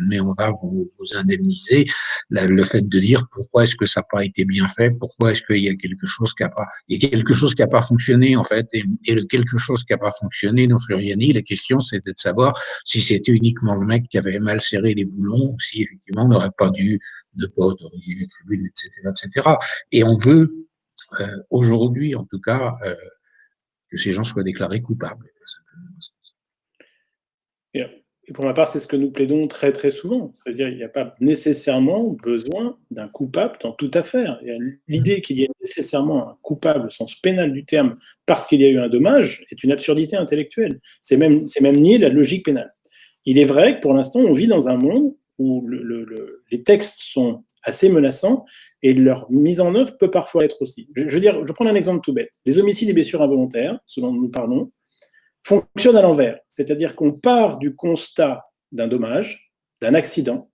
[SPEAKER 3] mais on va vous indemniser. Le fait de dire pourquoi est-ce que ça n'a pas été bien fait, pourquoi est-ce qu'il y a quelque chose qui a pas, il y a quelque chose qui a pas fonctionné, en fait, et le quelque chose qui a pas fonctionné dans Floriani, la question c'était de savoir si c'était uniquement le mec qui avait mal serré les boulons, ou si effectivement on n'aurait pas dû ne pas autoriser les tribunes, etc., etc. Et on veut, aujourd'hui en tout cas, que ces gens soient déclarés coupables.
[SPEAKER 2] Et pour ma part, c'est ce que nous plaidons très très souvent. C'est-à-dire qu'il n'y a pas nécessairement besoin d'un coupable dans toute affaire. L'idée qu'il y ait nécessairement un coupable au sens pénal du terme parce qu'il y a eu un dommage est une absurdité intellectuelle. C'est même nier la logique pénale. Il est vrai que pour l'instant, on vit dans un monde où les textes sont assez menaçants et leur mise en œuvre peut parfois être aussi. Je veux dire, je prends un exemple tout bête. Les homicides et blessures involontaires, ce dont nous parlons, fonctionnent à l'envers. C'est-à-dire qu'on part du constat d'un dommage, d'un accident,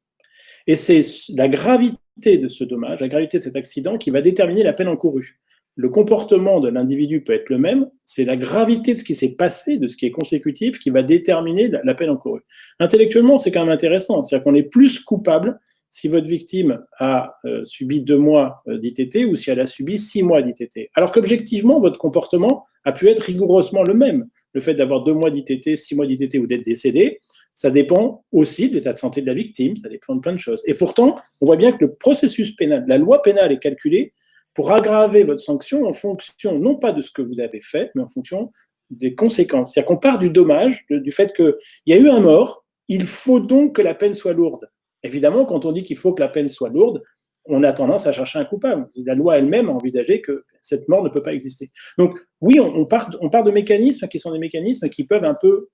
[SPEAKER 2] et c'est la gravité de ce dommage, la gravité de cet accident qui va déterminer la peine encourue. Le comportement de l'individu peut être le même, c'est la gravité de ce qui s'est passé, de ce qui est consécutif, qui va déterminer la peine encourue. Intellectuellement, c'est quand même intéressant, c'est-à-dire qu'on est plus coupable si votre victime a subi 2 mois d'ITT ou si elle a subi 6 mois d'ITT. Alors qu'objectivement, votre comportement a pu être rigoureusement le même. Le fait d'avoir 2 mois d'ITT, 6 mois d'ITT ou d'être décédé, ça dépend aussi de l'état de santé de la victime, ça dépend de plein de choses. Et pourtant, on voit bien que le processus pénal, la loi pénale est calculée pour aggraver votre sanction en fonction, non pas de ce que vous avez fait, mais en fonction des conséquences. C'est-à-dire qu'on part du dommage, du fait qu'il y a eu un mort, il faut donc que la peine soit lourde. Évidemment, quand on dit qu'il faut que la peine soit lourde, on a tendance à chercher un coupable. La loi elle-même a envisagé que cette mort ne peut pas exister. Donc oui, on part de mécanismes qui sont des mécanismes qui peuvent un peu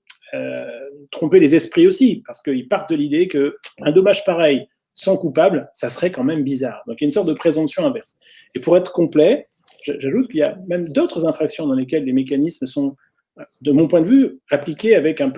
[SPEAKER 2] tromper les esprits aussi, parce qu'ils partent de l'idée qu'un dommage pareil, sans coupable, ça serait quand même bizarre. Donc il y a une sorte de présomption inverse. Et pour être complet, j'ajoute qu'il y a même d'autres infractions dans lesquelles les mécanismes sont, de mon point de vue, appliqués avec un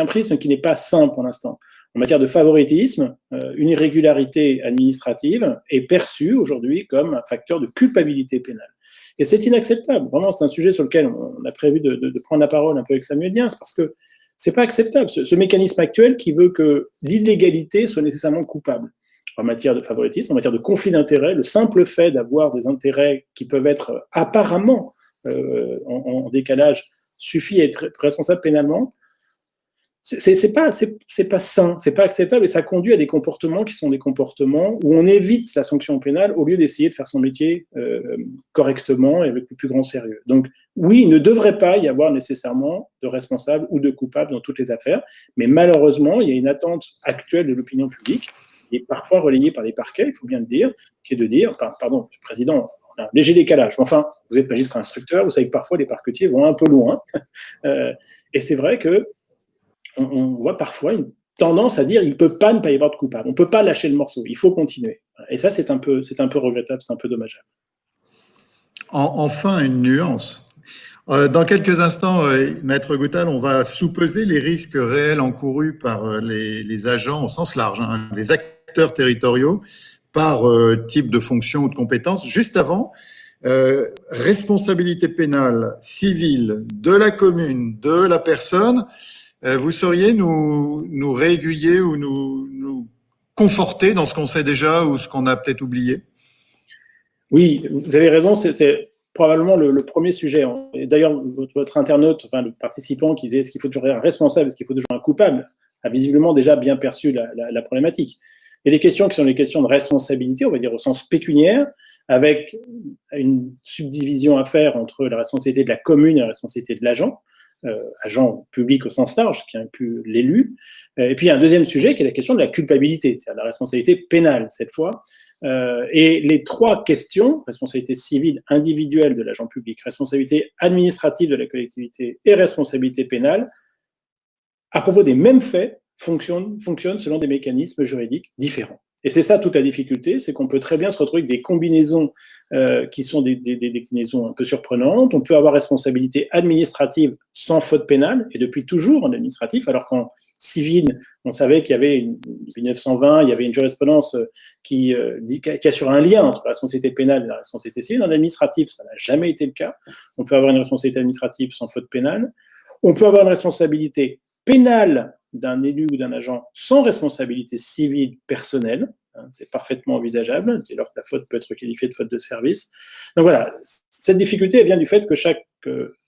[SPEAKER 2] prisme qui n'est pas sain pour l'instant. En matière de favoritisme, une irrégularité administrative est perçue aujourd'hui comme un facteur de culpabilité pénale. Et c'est inacceptable. Vraiment, c'est un sujet sur lequel on a prévu de prendre la parole un peu avec Samuel Diens, parce que c'est pas acceptable. Ce mécanisme actuel qui veut que l'illégalité soit nécessairement coupable. En matière de favoritisme, en matière de conflit d'intérêts, le simple fait d'avoir des intérêts qui peuvent être apparemment en décalage suffit à être responsable pénalement. C'est pas sain, c'est pas acceptable et ça conduit à des comportements qui sont des comportements où on évite la sanction pénale au lieu d'essayer de faire son métier correctement et avec le plus grand sérieux. Donc oui, il ne devrait pas y avoir nécessairement de responsable ou de coupable dans toutes les affaires, mais malheureusement, il y a une attente actuelle de l'opinion publique et parfois relayée par les parquets, il faut bien le dire, qui est de dire, pardon, Monsieur le Président, on a un léger décalage, mais enfin, vous êtes magistrat instructeur, vous savez que parfois les parquetiers vont un peu loin, et c'est vrai que on voit parfois une tendance à dire il ne peut pas ne pas y avoir de coupable, on ne peut pas lâcher le morceau, il faut continuer. Et ça, c'est un peu regrettable, c'est un peu dommageable.
[SPEAKER 1] Enfin, une nuance. Dans quelques instants, Maître Goutal, on va sous-peser les risques réels encourus par les agents au sens large, hein, les acteurs territoriaux, par type de fonction ou de compétence. Juste avant, responsabilité pénale, civile de la commune, de la personne. Vous sauriez nous réaiguiller ou nous conforter dans ce qu'on sait déjà ou ce qu'on a peut-être oublié?
[SPEAKER 2] Oui, vous avez raison, c'est probablement le premier sujet. Et d'ailleurs, votre internaute, enfin le participant qui disait est-ce qu'il faut toujours un responsable, est-ce qu'il faut toujours un coupable, a visiblement déjà bien perçu la problématique. Il y a des questions qui sont des questions de responsabilité, on va dire au sens pécuniaire, avec une subdivision à faire entre la responsabilité de la commune et la responsabilité de l'agent. Agent public au sens large, qui inclut l'élu. Et puis, il y a un deuxième sujet qui est la question de la culpabilité, c'est-à-dire la responsabilité pénale, cette fois. Et les 3 questions, responsabilité civile individuelle de l'agent public, responsabilité administrative de la collectivité et responsabilité pénale, à propos des mêmes faits, fonctionnent selon des mécanismes juridiques différents. Et c'est ça toute la difficulté, c'est qu'on peut très bien se retrouver avec des combinaisons qui sont des déclinaisons un peu surprenantes. On peut avoir responsabilité administrative sans faute pénale, et depuis toujours en administratif, alors qu'en civil, on savait qu'il y avait, depuis 1920, il y avait une jurisprudence qui assure un lien entre la responsabilité pénale et la responsabilité civile. En administratif, ça n'a jamais été le cas. On peut avoir une responsabilité administrative sans faute pénale. On peut avoir une responsabilité pénale d'un élu ou d'un agent sans responsabilité civile personnelle. C'est parfaitement envisageable, dès lors que la faute peut être qualifiée de faute de service. Donc voilà, cette difficulté elle vient du fait que chaque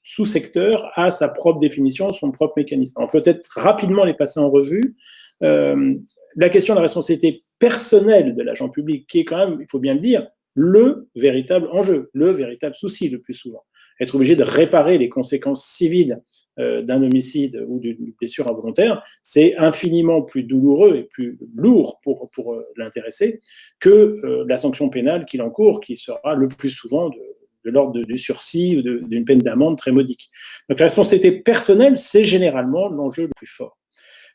[SPEAKER 2] sous-secteur a sa propre définition, son propre mécanisme. On peut peut-être rapidement les passer en revue. La question de la responsabilité personnelle de l'agent public, qui est quand même, il faut bien le dire, le véritable enjeu, le véritable souci le plus souvent. Être obligé de réparer les conséquences civiles d'un homicide ou d'une blessure involontaire, c'est infiniment plus douloureux et plus lourd pour l'intéressé que la sanction pénale qu'il encourt, qui sera le plus souvent de l'ordre du sursis ou d'une peine d'amende très modique. Donc la responsabilité personnelle, c'est généralement l'enjeu le plus fort.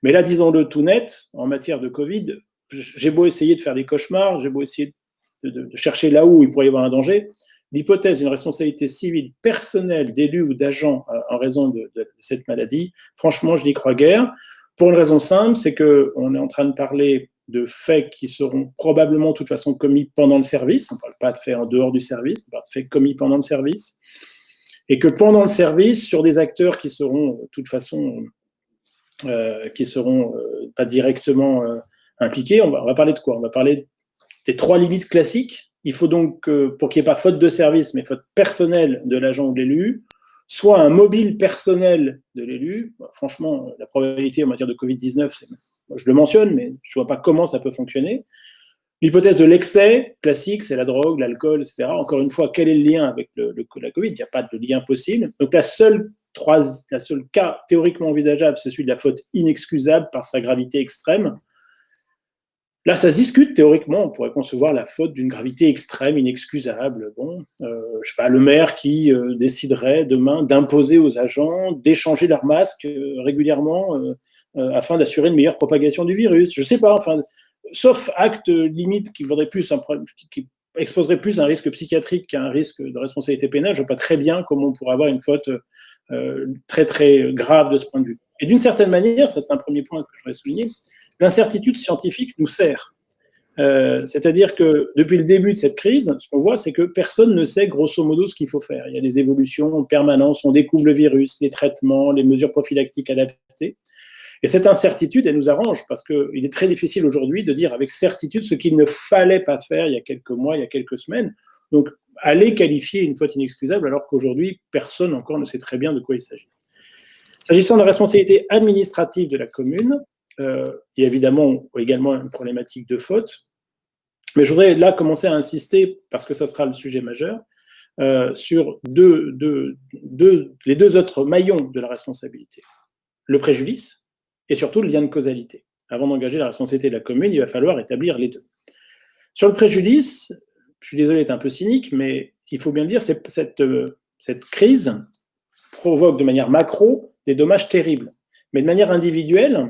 [SPEAKER 2] Mais là, disons-le tout net, en matière de Covid, j'ai beau essayer de faire des cauchemars, j'ai beau essayer de chercher là où il pourrait y avoir un danger, l'hypothèse d'une responsabilité civile personnelle d'élu ou d'agent en raison de cette maladie, franchement, je n'y crois guère. Pour une raison simple, c'est qu'on est en train de parler de faits qui seront probablement de toute façon commis pendant le service. On ne parle pas de faits en dehors du service, on parle de faits commis pendant le service. Et que pendant le service, sur des acteurs qui seront de toute façon pas directement impliqués, on va parler de quoi? On va parler des 3 limites classiques. Il faut donc, pour qu'il n'y ait pas faute de service, mais faute personnelle de l'agent ou de l'élu, soit un mobile personnel de l'élu. Franchement, la probabilité en matière de Covid-19, je le mentionne, mais je ne vois pas comment ça peut fonctionner. L'hypothèse de l'excès, classique, c'est la drogue, l'alcool, etc. Encore une fois, quel est le lien avec la Covid? Il n'y a pas de lien possible. Donc la seule cas théoriquement envisageable, c'est celui de la faute inexcusable par sa gravité extrême. Là, ça se discute théoriquement. On pourrait concevoir la faute d'une gravité extrême, inexcusable. Bon, je sais pas, le maire qui déciderait demain d'imposer aux agents d'échanger leurs masques régulièrement afin d'assurer une meilleure propagation du virus. Je sais pas. Enfin, sauf acte limite qui exposerait plus un risque psychiatrique qu'un risque de responsabilité pénale. Je vois pas très bien comment on pourrait avoir une faute très très grave de ce point de vue. Et d'une certaine manière, ça c'est un premier point que je voudrais souligner. L'incertitude scientifique nous sert. C'est-à-dire que depuis le début de cette crise, ce qu'on voit, c'est que personne ne sait grosso modo ce qu'il faut faire. Il y a des évolutions en permanence, on découvre le virus, les traitements, les mesures prophylactiques adaptées. Et cette incertitude, elle nous arrange parce qu'il est très difficile aujourd'hui de dire avec certitude ce qu'il ne fallait pas faire il y a quelques mois, il y a quelques semaines. Donc, aller qualifier une faute inexcusable alors qu'aujourd'hui, personne encore ne sait très bien de quoi il s'agit. S'agissant de la responsabilité administrative de la commune, il y a évidemment également une problématique de faute, mais je voudrais là commencer à insister, parce que ça sera le sujet majeur, sur les 2 autres maillons de la responsabilité. Le préjudice et surtout le lien de causalité. Avant d'engager la responsabilité de la commune, il va falloir établir les 2. Sur le préjudice, je suis désolé d'être un peu cynique, mais il faut bien le dire, cette crise provoque de manière macro des dommages terribles. Mais de manière individuelle,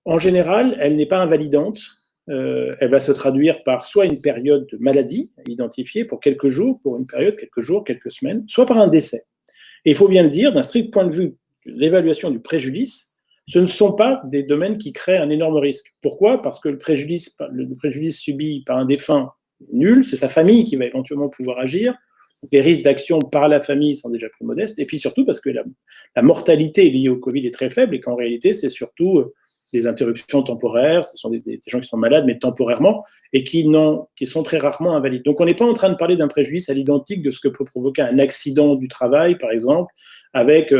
[SPEAKER 2] en général, elle n'est pas invalidante. Elle va se traduire par soit une période de maladie identifiée pour quelques jours, pour une période, quelques jours, quelques semaines, soit par un décès. Et il faut bien le dire, d'un strict point de vue de l'évaluation du préjudice, ce ne sont pas des domaines qui créent un énorme risque. Pourquoi? Parce que le préjudice subi par un défunt est nul, c'est sa famille qui va éventuellement pouvoir agir. Donc les risques d'action par la famille sont déjà plus modestes. Et puis surtout parce que la mortalité liée au Covid est très faible et qu'en réalité, c'est surtout des interruptions temporaires, ce sont des gens qui sont malades, mais temporairement, et qui sont très rarement invalides. Donc on n'est pas en train de parler d'un préjudice à l'identique de ce que peut provoquer un accident du travail, par exemple, avec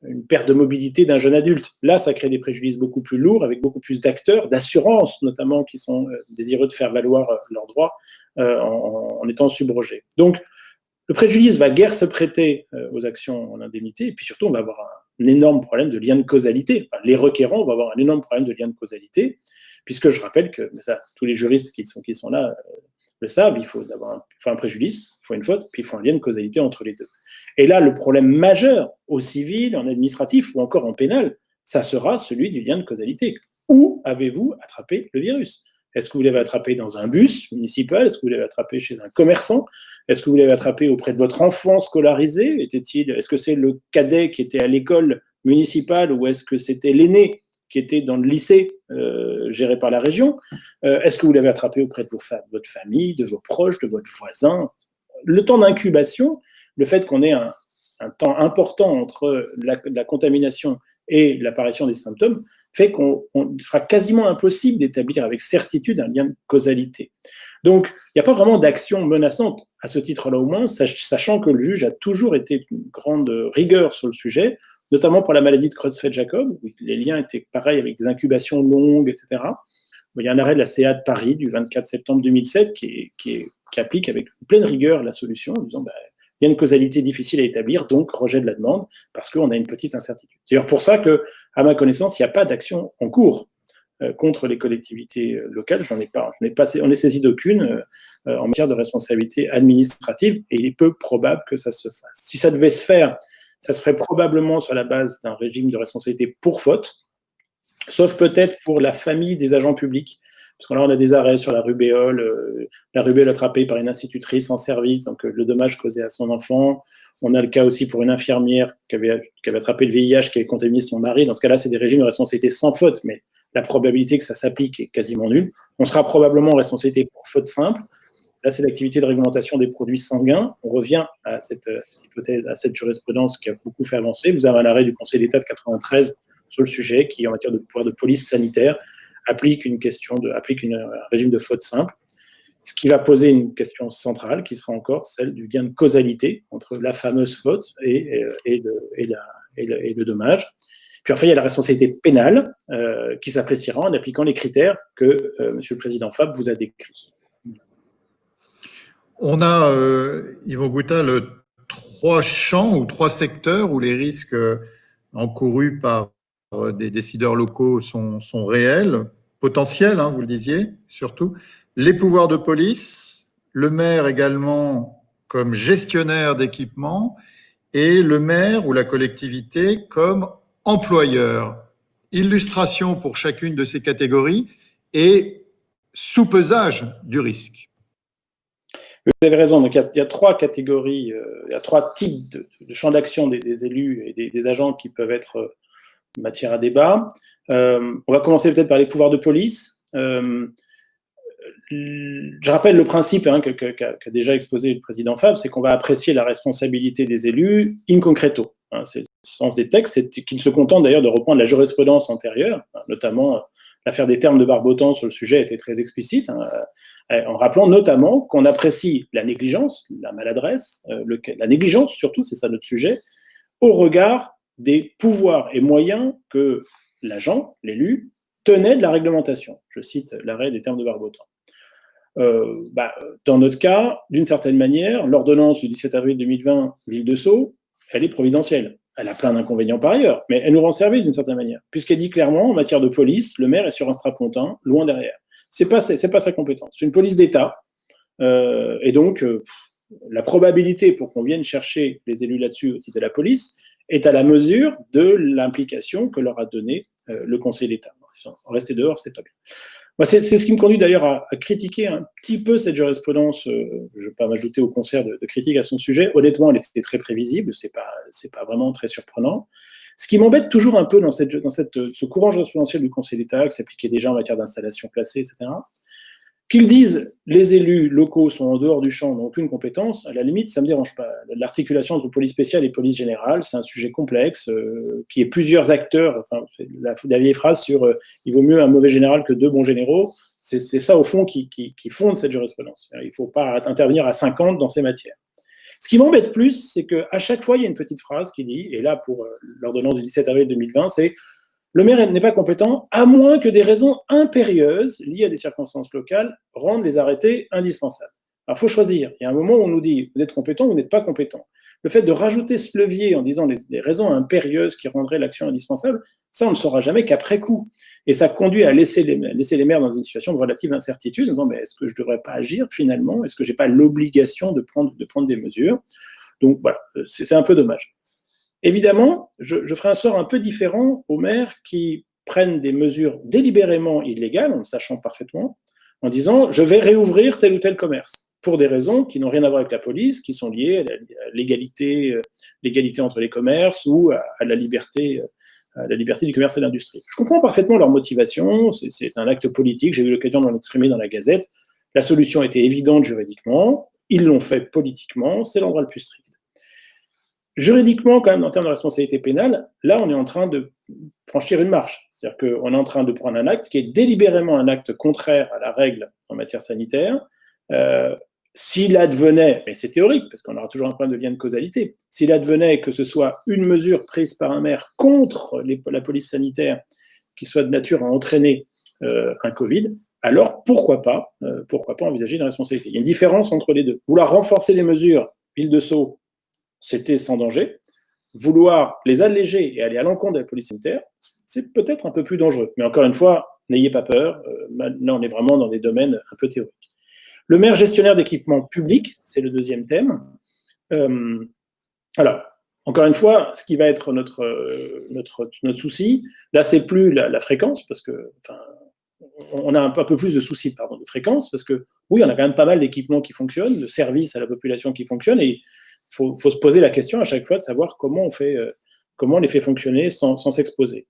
[SPEAKER 2] une perte de mobilité d'un jeune adulte. Là, ça crée des préjudices beaucoup plus lourds, avec beaucoup plus d'acteurs, d'assurances notamment, qui sont désireux de faire valoir leurs droits en étant subrogés. Donc, le préjudice va guère se prêter aux actions en indemnité, et puis surtout, on va avoir un énorme problème de lien de causalité. Enfin, les requérants vont avoir un énorme problème de lien de causalité, puisque je rappelle que ça, tous les juristes qui sont là le savent, il faut un préjudice, il faut une faute, puis il faut un lien de causalité entre les 2. Et là, le problème majeur, au civil, en administratif ou encore en pénal, ça sera celui du lien de causalité. Où avez-vous attrapé le virus? Est-ce que vous l'avez attrapé dans un bus municipal? Est-ce que vous l'avez attrapé chez un commerçant? Est-ce que vous l'avez attrapé auprès de votre enfant scolarisé? Est-ce que c'est le cadet qui était à l'école municipale ou est-ce que c'était l'aîné qui était dans le lycée géré par la région? Est-ce que vous l'avez attrapé auprès de votre famille, de vos proches, de votre voisin? Le temps d'incubation, le fait qu'on ait un temps important entre la contamination et l'apparition des symptômes, fait qu'on sera quasiment impossible d'établir avec certitude un lien de causalité. Donc, il n'y a pas vraiment d'action menaçante, à ce titre-là au moins, sachant que le juge a toujours été une grande rigueur sur le sujet, notamment pour la maladie de Creutzfeldt-Jakob, où les liens étaient pareils avec des incubations longues, etc. Il y a un arrêt de la CA de Paris du 24 septembre 2007 qui applique avec pleine rigueur la solution, en disant il y a une causalité difficile à établir, donc rejet de la demande, parce qu'on a une petite incertitude. C'est d'ailleurs pour ça que, à ma connaissance, il n'y a pas d'action en cours contre les collectivités locales. On n'est saisi d'aucune en matière de responsabilité administrative, et il est peu probable que ça se fasse. Si ça devait se faire, ça se ferait probablement sur la base d'un régime de responsabilité pour faute, sauf peut-être pour la famille des agents publics. Parce que là, on a des arrêts sur la rubéole attrapée par une institutrice en service, donc le dommage causé à son enfant. On a le cas aussi pour une infirmière qui avait attrapé le VIH, qui avait contaminé son mari. Dans ce cas-là, c'est des régimes de responsabilité sans faute, mais la probabilité que ça s'applique est quasiment nulle. On sera probablement en responsabilité pour faute simple. Là, c'est l'activité de réglementation des produits sanguins. On revient à cette hypothèse, à cette jurisprudence qui a beaucoup fait avancer. Vous avez un arrêt du Conseil d'État de 93 sur le sujet qui, en matière de pouvoir de police sanitaire, applique un régime de faute simple, ce qui va poser une question centrale qui sera encore celle du gain de causalité entre la fameuse faute et le dommage. Puis enfin, il y a la responsabilité pénale qui s'appréciera en appliquant les critères que Monsieur le Président Fabre vous a décrits.
[SPEAKER 1] On a, Yvon Goutal, 3 champs ou 3 secteurs où les risques encourus par des décideurs locaux sont réels, potentiels, vous le disiez, surtout. Les pouvoirs de police, le maire également comme gestionnaire d'équipement et le maire ou la collectivité comme employeur. Illustration pour chacune de ces catégories et sous-pesage du risque.
[SPEAKER 2] Vous avez raison, donc il y a 3 catégories, il y a 3 types de champs d'action des élus et des agents qui peuvent être matière à débat. On va commencer peut-être par les pouvoirs de police. Je rappelle le principe qu'a déjà exposé le président Fabre, c'est qu'on va apprécier la responsabilité des élus in concreto. C'est le sens des textes, c'est qu'ils se contentent d'ailleurs de reprendre la jurisprudence antérieure, notamment l'affaire des termes de Barbotan sur le sujet était très explicite, en rappelant notamment qu'on apprécie la négligence, la maladresse, la négligence surtout, c'est ça notre sujet, au regard des pouvoirs et moyens que l'agent, l'élu, tenait de la réglementation. Je cite l'arrêt des termes de Barbotan. Dans notre cas, d'une certaine manière, l'ordonnance du 17 avril 2020, Ville de Sceaux, elle est providentielle. Elle a plein d'inconvénients par ailleurs, mais elle nous rend service d'une certaine manière, puisqu'elle dit clairement, en matière de police, le maire est sur un strapontin, loin derrière. C'est pas sa compétence. C'est une police d'État, et donc la probabilité pour qu'on vienne chercher les élus là-dessus au titre de la police est à la mesure de l'implication que leur a donnée le Conseil d'État. Rester dehors, c'est pas bien. Moi, c'est ce qui me conduit d'ailleurs à critiquer un petit peu cette jurisprudence. Je ne vais pas m'ajouter au concert de critiques à son sujet. Honnêtement, elle était très prévisible, c'est pas vraiment très surprenant. Ce qui m'embête toujours un peu dans ce courant jurisprudentiel du Conseil d'État, qui s'appliquait déjà en matière d'installation classée, etc., qu'ils disent les élus locaux sont en dehors du champ, n'ont aucune compétence, à la limite, ça ne me dérange pas. L'articulation entre police spéciale et police générale, c'est un sujet complexe, qui est plusieurs acteurs, la vieille phrase sur il vaut mieux un mauvais général que 2 bons généraux, c'est ça au fond qui fonde cette jurisprudence. Il ne faut pas intervenir à 50 dans ces matières. Ce qui m'embête plus, c'est qu'à chaque fois, il y a une petite phrase qui dit, et là pour l'ordonnance du 17 avril 2020, c'est le maire n'est pas compétent, à moins que des raisons impérieuses, liées à des circonstances locales, rendent les arrêtés indispensables. Alors, il faut choisir. Il y a un moment où on nous dit, vous êtes compétent ou vous n'êtes pas compétent. Le fait de rajouter ce levier en disant les raisons impérieuses qui rendraient l'action indispensable, ça, on ne le saura jamais qu'après coup. Et ça conduit à laisser les maires dans une situation de relative incertitude, en disant, est-ce que je ne devrais pas agir finalement? Est-ce que je n'ai pas l'obligation de prendre des mesures? Donc, voilà, c'est un peu dommage. Évidemment, je ferai un sort un peu différent aux maires qui prennent des mesures délibérément illégales, en le sachant parfaitement, en disant « je vais réouvrir tel ou tel commerce » pour des raisons qui n'ont rien à voir avec la police, qui sont liées à l'égalité entre les commerces ou à la liberté du commerce et de l'industrie. Je comprends parfaitement leur motivation, c'est un acte politique, j'ai eu l'occasion d'en exprimer dans la Gazette. La solution était évidente juridiquement, ils l'ont fait politiquement, c'est l'endroit le plus strict. Juridiquement, quand même, en termes de responsabilité pénale, là, on est en train de franchir une marche. C'est-à-dire qu'on est en train de prendre un acte qui est délibérément un acte contraire à la règle en matière sanitaire. S'il advenait, mais c'est théorique, parce qu'on aura toujours un problème de lien de causalité, s'il advenait que ce soit une mesure prise par un maire contre la police sanitaire qui soit de nature à entraîner un Covid, alors pourquoi pas envisager une responsabilité. Il y a une différence entre les deux. Vouloir renforcer les mesures, Île-de-Sceaux, c'était sans danger. Vouloir les alléger et aller à l'encontre de la police sanitaire, c'est peut-être un peu plus dangereux. Mais encore une fois, n'ayez pas peur. Maintenant, on est vraiment dans des domaines un peu théoriques. Le maire gestionnaire d'équipements publics, c'est le deuxième thème. Alors, encore une fois, ce qui va être notre souci, là, c'est plus la fréquence, parce que, enfin, on a un peu plus de soucis de fréquence, parce que, oui, on a quand même pas mal d'équipements qui fonctionnent, de services à la population qui fonctionnent, et il faut se poser la question à chaque fois de savoir comment on les fait fonctionner sans s'exposer.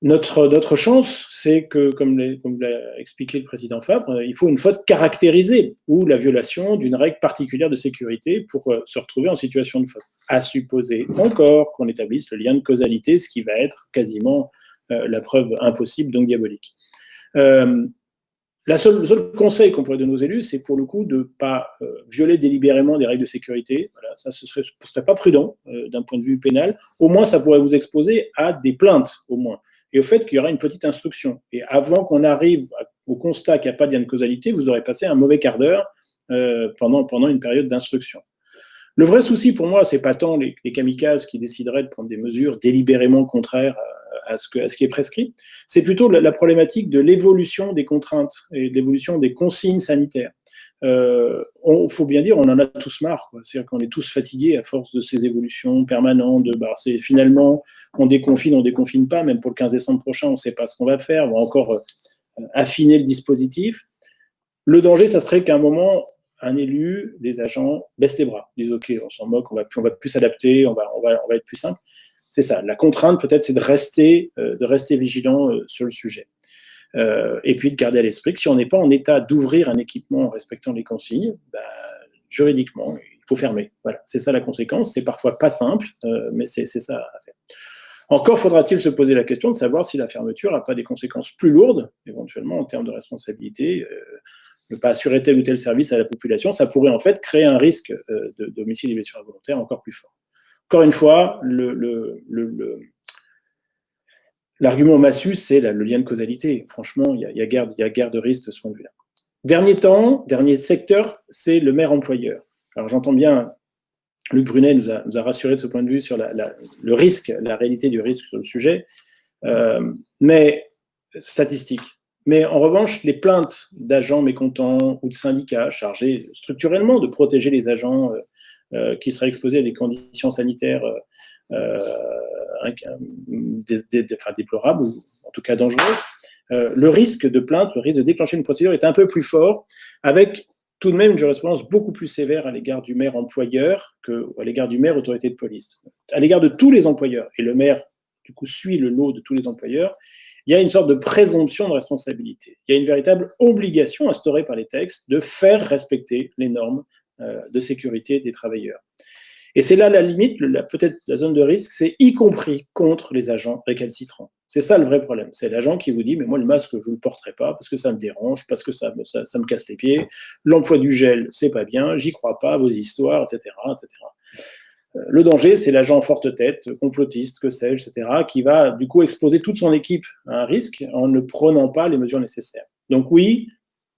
[SPEAKER 2] Notre chance, c'est que, comme l'a expliqué le président Fabre, il faut une faute caractérisée ou la violation d'une règle particulière de sécurité pour se retrouver en situation de faute. À supposer encore qu'on établisse le lien de causalité, ce qui va être quasiment la preuve impossible, donc diabolique. Le seul conseil qu'on pourrait donner aux élus, c'est pour le coup de ne pas violer délibérément des règles de sécurité. Voilà, ça, ce serait pas prudent d'un point de vue pénal. Au moins, ça pourrait vous exposer à des plaintes, au moins. Et au fait qu'il y aura une petite instruction. Et avant qu'on arrive au constat qu'il n'y a pas de lien de causalité, vous aurez passé un mauvais quart d'heure pendant une période d'instruction. Le vrai souci pour moi, c'est pas tant les kamikazes qui décideraient de prendre des mesures délibérément contraires à ce qui est prescrit, c'est plutôt la problématique de l'évolution des contraintes et de l'évolution des consignes sanitaires. Faut bien dire, on en a tous marre, quoi. C'est-à-dire qu'on est tous fatigués à force de ces évolutions permanentes. C'est finalement, on déconfine pas, même pour le 15 décembre prochain, on ne sait pas ce qu'on va faire, on va encore affiner le dispositif. Le danger, ça serait qu'à un moment, un élu, des agents baissent les bras, disent ok, on s'en moque, on va plus s'adapter, on va être plus simple. C'est ça. La contrainte peut-être, c'est de rester vigilant sur le sujet. Et puis de garder à l'esprit que si on n'est pas en état d'ouvrir un équipement en respectant les consignes, juridiquement, il faut fermer. Voilà, c'est ça la conséquence. C'est parfois pas simple, mais c'est ça à faire. Encore faudra-t-il se poser la question de savoir si la fermeture n'a pas des conséquences plus lourdes, éventuellement en termes de responsabilité. Ne pas assurer tel ou tel service à la population, ça pourrait en fait créer un risque d'homicide et blessures involontaires encore plus fort. Encore une fois, l'argument massu, c'est le lien de causalité. Franchement, il y a guère de risque de ce point de vue-là. Dernier secteur, c'est le maire employeur. Alors j'entends bien, Luc Brunet nous a rassuré de ce point de vue sur le risque, la réalité du risque sur le sujet, mais statistique. Mais en revanche, les plaintes d'agents mécontents ou de syndicats chargés structurellement de protéger les agents qui seraient exposés à des conditions sanitaires déplorables ou en tout cas dangereuses, le risque de plainte, le risque de déclencher une procédure est un peu plus fort, avec tout de même une jurisprudence beaucoup plus sévère à l'égard du maire employeur qu'à l'égard du maire autorité de police. À l'égard de tous les employeurs, et le maire du coup suit le lot de tous les employeurs, il y a une sorte de présomption de responsabilité. Il y a une véritable obligation instaurée par les textes de faire respecter les normes de sécurité des travailleurs. Et c'est là la limite, peut-être la zone de risque, c'est y compris contre les agents récalcitrants. C'est ça le vrai problème. C'est l'agent qui vous dit « mais moi le masque je ne le porterai pas parce que ça me dérange, parce que ça me casse les pieds, l'emploi du gel c'est pas bien, j'y crois pas, vos histoires, etc. etc. » Le danger, c'est l'agent forte tête, complotiste, que sais-je, etc., qui va du coup exposer toute son équipe à un risque en ne prenant pas les mesures nécessaires. Donc oui,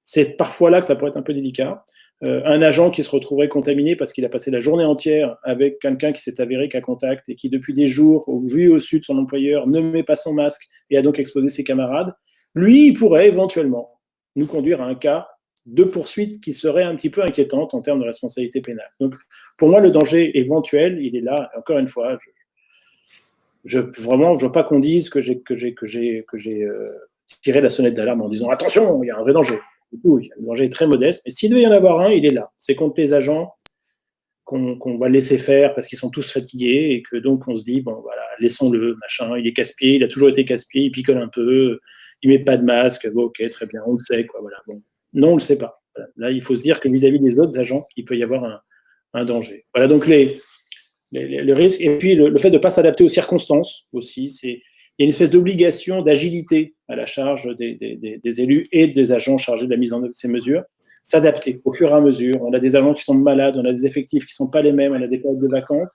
[SPEAKER 2] c'est parfois là que ça pourrait être un peu délicat. Un agent qui se retrouverait contaminé parce qu'il a passé la journée entière avec quelqu'un qui s'est avéré cas contact et qui depuis des jours, au vu et au su de son employeur, ne met pas son masque et a donc exposé ses camarades, lui, il pourrait éventuellement nous conduire à un cas de poursuite qui serait un petit peu inquiétante en termes de responsabilité pénale. Donc, pour moi, le danger éventuel, il est là. Encore une fois, vraiment, je veux pas qu'on dise que j'ai tirer la sonnette d'alarme en disant « Attention, il y a un vrai danger ». Du coup, le danger est très modeste, mais s'il devait y en avoir un, il est là. C'est contre les agents qu'on va laisser faire parce qu'ils sont tous fatigués et que donc on se dit, bon voilà, laissons-le, machin, il est casse-pied, il a toujours été casse-pied, il picole un peu, il met pas de masque, bon, ok, très bien, on le sait, quoi, voilà. Bon. Non, on le sait pas. Voilà. Là, il faut se dire que vis-à-vis des autres agents, il peut y avoir un danger. Voilà, donc les risques, et puis le fait de ne pas s'adapter aux circonstances aussi, il y a une espèce d'obligation d'agilité à la charge des élus et des agents chargés de la mise en œuvre de ces mesures. S'adapter au fur et à mesure. On a des agents qui tombent malades, on a des effectifs qui ne sont pas les mêmes, on a des périodes de vacances.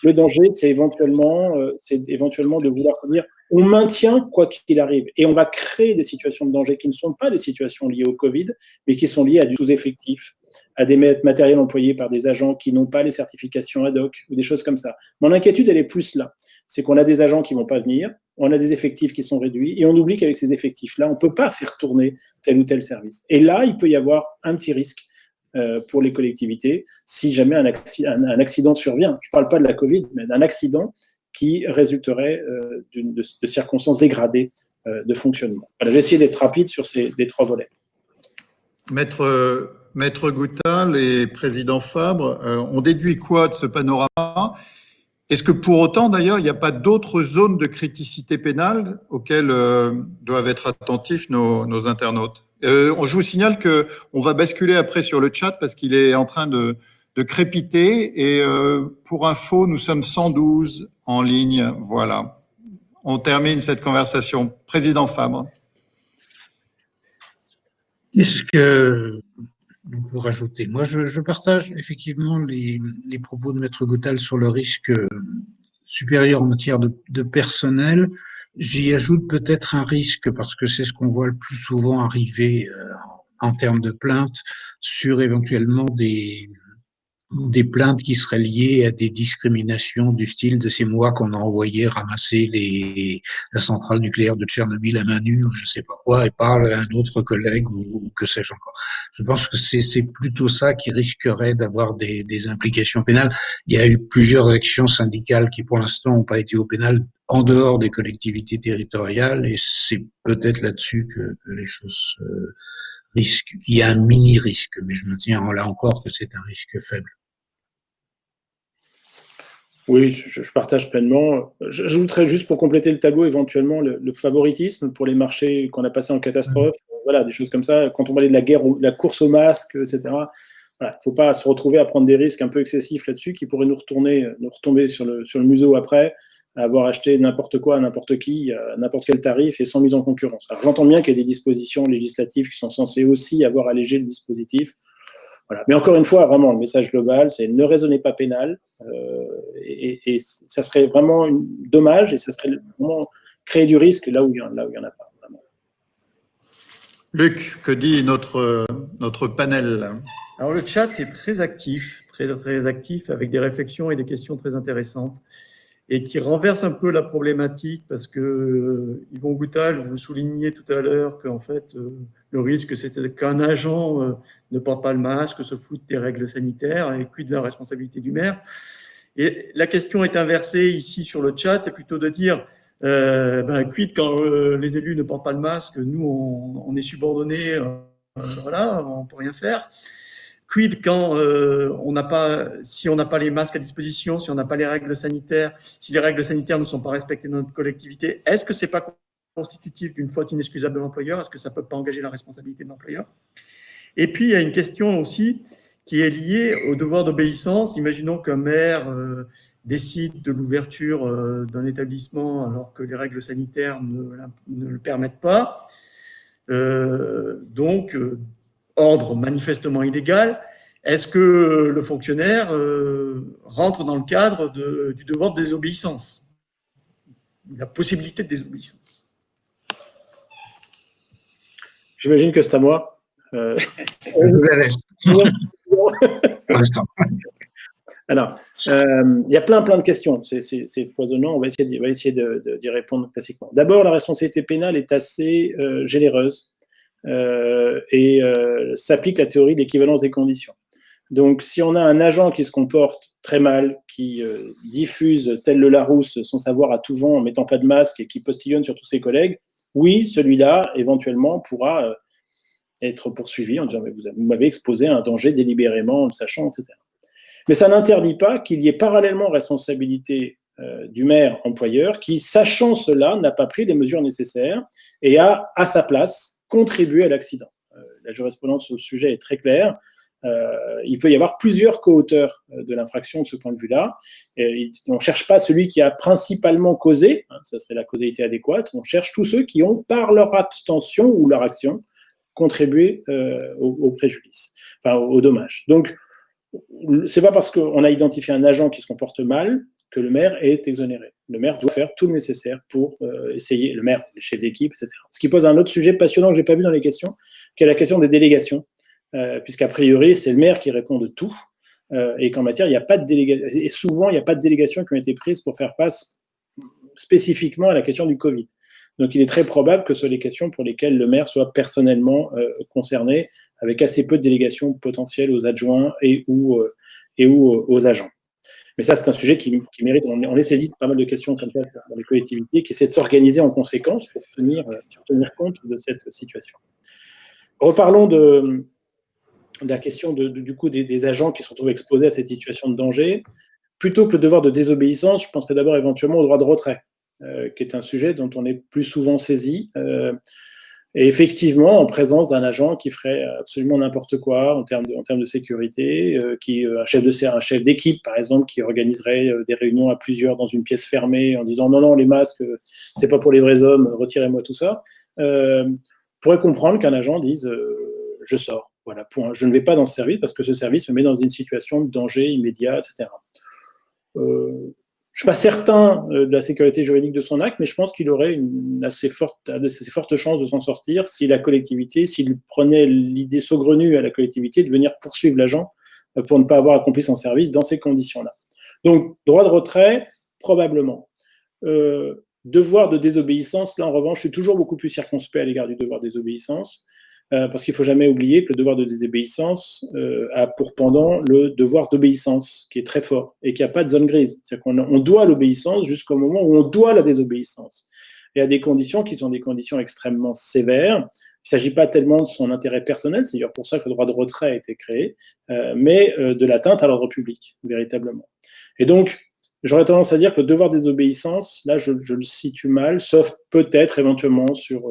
[SPEAKER 2] Le danger, c'est éventuellement de vouloir dire on maintient quoi qu'il arrive. Et on va créer des situations de danger qui ne sont pas des situations liées au Covid, mais qui sont liées à du sous-effectif, à des matériels employés par des agents qui n'ont pas les certifications ad hoc ou des choses comme ça. Mon inquiétude, elle est plus là. C'est qu'on a des agents qui ne vont pas venir, on a des effectifs qui sont réduits, et on oublie qu'avec ces effectifs-là, on ne peut pas faire tourner tel ou tel service. Et là, il peut y avoir un petit risque pour les collectivités si jamais un accident survient. Je ne parle pas de la Covid, mais d'un accident qui résulterait de circonstances dégradées de fonctionnement. Voilà, j'ai essayé d'être rapide sur les 3 volets.
[SPEAKER 1] Maître Goutal et Président Fabre, on déduit quoi de ce panorama ? Est-ce que pour autant, d'ailleurs, il n'y a pas d'autres zones de criticité pénale auxquelles doivent être attentifs nos internautes ? Je vous signale qu'on va basculer après sur le chat parce qu'il est en train de crépiter et pour info, nous sommes 112 en ligne. Voilà. On termine cette conversation. Président Fabre.
[SPEAKER 3] Qu'est-ce que on peut rajouter ? Moi, je partage effectivement les propos de Maître Goutal sur le risque supérieur en matière de personnel. J'y ajoute peut-être un risque, parce que c'est ce qu'on voit le plus souvent arriver en termes de plaintes, sur éventuellement des plaintes qui seraient liées à des discriminations du style de ces mois qu'on a envoyé ramasser la centrale nucléaire de Tchernobyl à main nue ou je sais pas quoi et parle à un autre collègue ou que sais-je encore. Je pense que c'est plutôt ça qui risquerait d'avoir des implications pénales. Il y a eu plusieurs actions syndicales qui pour l'instant n'ont pas été au pénal en dehors des collectivités territoriales et c'est peut-être là-dessus que les choses risquent. Il y a un mini-risque, mais je me tiens là encore que c'est un risque faible.
[SPEAKER 2] Oui, je partage pleinement. J'ajouterais juste pour compléter le tableau éventuellement le favoritisme pour les marchés qu'on a passés en catastrophe, voilà, des choses comme ça. Quand on parlait de la guerre, la course au masque, etc. Voilà, il ne faut pas se retrouver à prendre des risques un peu excessifs là-dessus qui pourraient nous retomber sur le museau après, à avoir acheté n'importe quoi à n'importe qui, à n'importe quel tarif et sans mise en concurrence. Alors j'entends bien qu'il y a des dispositions législatives qui sont censées aussi avoir allégé le dispositif. Voilà. Mais encore une fois, vraiment, le message global, c'est ne raisonnez pas pénal. Et ça serait vraiment dommage et ça serait vraiment créer du risque là où il y en a pas. Vraiment.
[SPEAKER 1] Luc, que dit notre panel ?
[SPEAKER 4] Alors le chat est très actif avec des réflexions et des questions très intéressantes et qui renverse un peu la problématique parce que Yvon Goutal, vous souligniez tout à l'heure qu'en fait le risque c'était qu'un agent ne porte pas le masque, se foute des règles sanitaires et quid de la responsabilité du maire. Et la question est inversée ici sur le chat, c'est plutôt de dire quid quand les élus ne portent pas le masque, nous on est subordonnés, voilà, on peut rien faire. Quid quand si on n'a pas les masques à disposition, si on n'a pas les règles sanitaires, si les règles sanitaires ne sont pas respectées dans notre collectivité, est-ce que c'est pas constitutif d'une faute inexcusable de l'employeur ? Est-ce que ça peut pas engager la responsabilité de l'employeur ? Et puis il y a une question aussi qui est liée au devoir d'obéissance. Imaginons qu'un maire décide de l'ouverture d'un établissement alors que les règles sanitaires ne le permettent pas. Ordre manifestement illégal, est-ce que le fonctionnaire rentre dans le cadre du devoir de désobéissance, la possibilité de désobéissance?
[SPEAKER 2] J'imagine que c'est à moi.
[SPEAKER 3] Je vous la laisse.
[SPEAKER 2] Alors, il y a plein de questions, c'est foisonnant, on va essayer d'y répondre classiquement. D'abord, la responsabilité pénale est assez généreuse. S'applique la théorie de l'équivalence des conditions. Donc, si on a un agent qui se comporte très mal, qui diffuse, tel le Larousse, son savoir à tout vent en mettant pas de masque et qui postillonne sur tous ses collègues, oui, celui-là, éventuellement, pourra être poursuivi en disant mais vous m'avez exposé à un danger délibérément en le sachant, etc. Mais ça n'interdit pas qu'il y ait parallèlement responsabilité du maire employeur qui, sachant cela, n'a pas pris les mesures nécessaires et a, à sa place, contribué à l'accident. La jurisprudence sur le sujet est très claire. Il peut y avoir plusieurs co-auteurs de l'infraction de ce point de vue-là. On ne cherche pas celui qui a principalement causé, ça serait la causalité adéquate, on cherche tous ceux qui ont, par leur abstention ou leur action, contribué au préjudice, enfin au dommage. Donc, c'est pas parce qu'on a identifié un agent qui se comporte mal que le maire est exonéré. Le maire doit faire tout le nécessaire pour essayer, le maire, les chefs d'équipe, etc. Ce qui pose un autre sujet passionnant que je n'ai pas vu dans les questions, qui est la question des délégations, puisqu'a priori, c'est le maire qui répond de tout, et qu'en matière, il n'y a pas de délégation, et souvent, il n'y a pas de délégations qui ont été prises pour faire face spécifiquement à la question du Covid. Donc, il est très probable que ce soit les questions pour lesquelles le maire soit personnellement concerné, avec assez peu de délégations potentielles aux adjoints et ou aux agents. Mais ça, c'est un sujet qui mérite. On est saisi de pas mal de questions comme ça dans les collectivités qui essaient de s'organiser en conséquence pour tenir compte de cette situation. Reparlons de la question du coup des agents qui se retrouvent exposés à cette situation de danger. Plutôt que le devoir de désobéissance, je penserais d'abord éventuellement au droit de retrait, qui est un sujet dont on est plus souvent saisi. Et effectivement, en présence d'un agent qui ferait absolument n'importe quoi en termes de sécurité, un chef d'équipe, par exemple, qui organiserait des réunions à plusieurs dans une pièce fermée en disant non, les masques, c'est pas pour les vrais hommes, retirez-moi tout ça, pourrait comprendre qu'un agent dise je sors, voilà, point. Je ne vais pas dans ce service parce que ce service me met dans une situation de danger immédiat, etc. Je ne suis pas certain de la sécurité juridique de son acte, mais je pense qu'il aurait une assez forte chance de s'en sortir si la collectivité, s'il prenait l'idée saugrenue à la collectivité de venir poursuivre l'agent pour ne pas avoir accompli son service dans ces conditions-là. Donc, droit de retrait, probablement. Devoir de désobéissance, là en revanche, je suis toujours beaucoup plus circonspect à l'égard du devoir de désobéissance, parce qu'il ne faut jamais oublier que le devoir de désobéissance a pour pendant le devoir d'obéissance, qui est très fort, et qu'il n'y a pas de zone grise. C'est-à-dire qu'on doit l'obéissance jusqu'au moment où on doit la désobéissance. Et à des conditions qui sont des conditions extrêmement sévères. Il ne s'agit pas tellement de son intérêt personnel, c'est d'ailleurs pour ça que le droit de retrait a été créé, mais de l'atteinte à l'ordre public, véritablement. Et donc, j'aurais tendance à dire que le devoir de désobéissance, là, je le situe mal, sauf peut-être éventuellement sur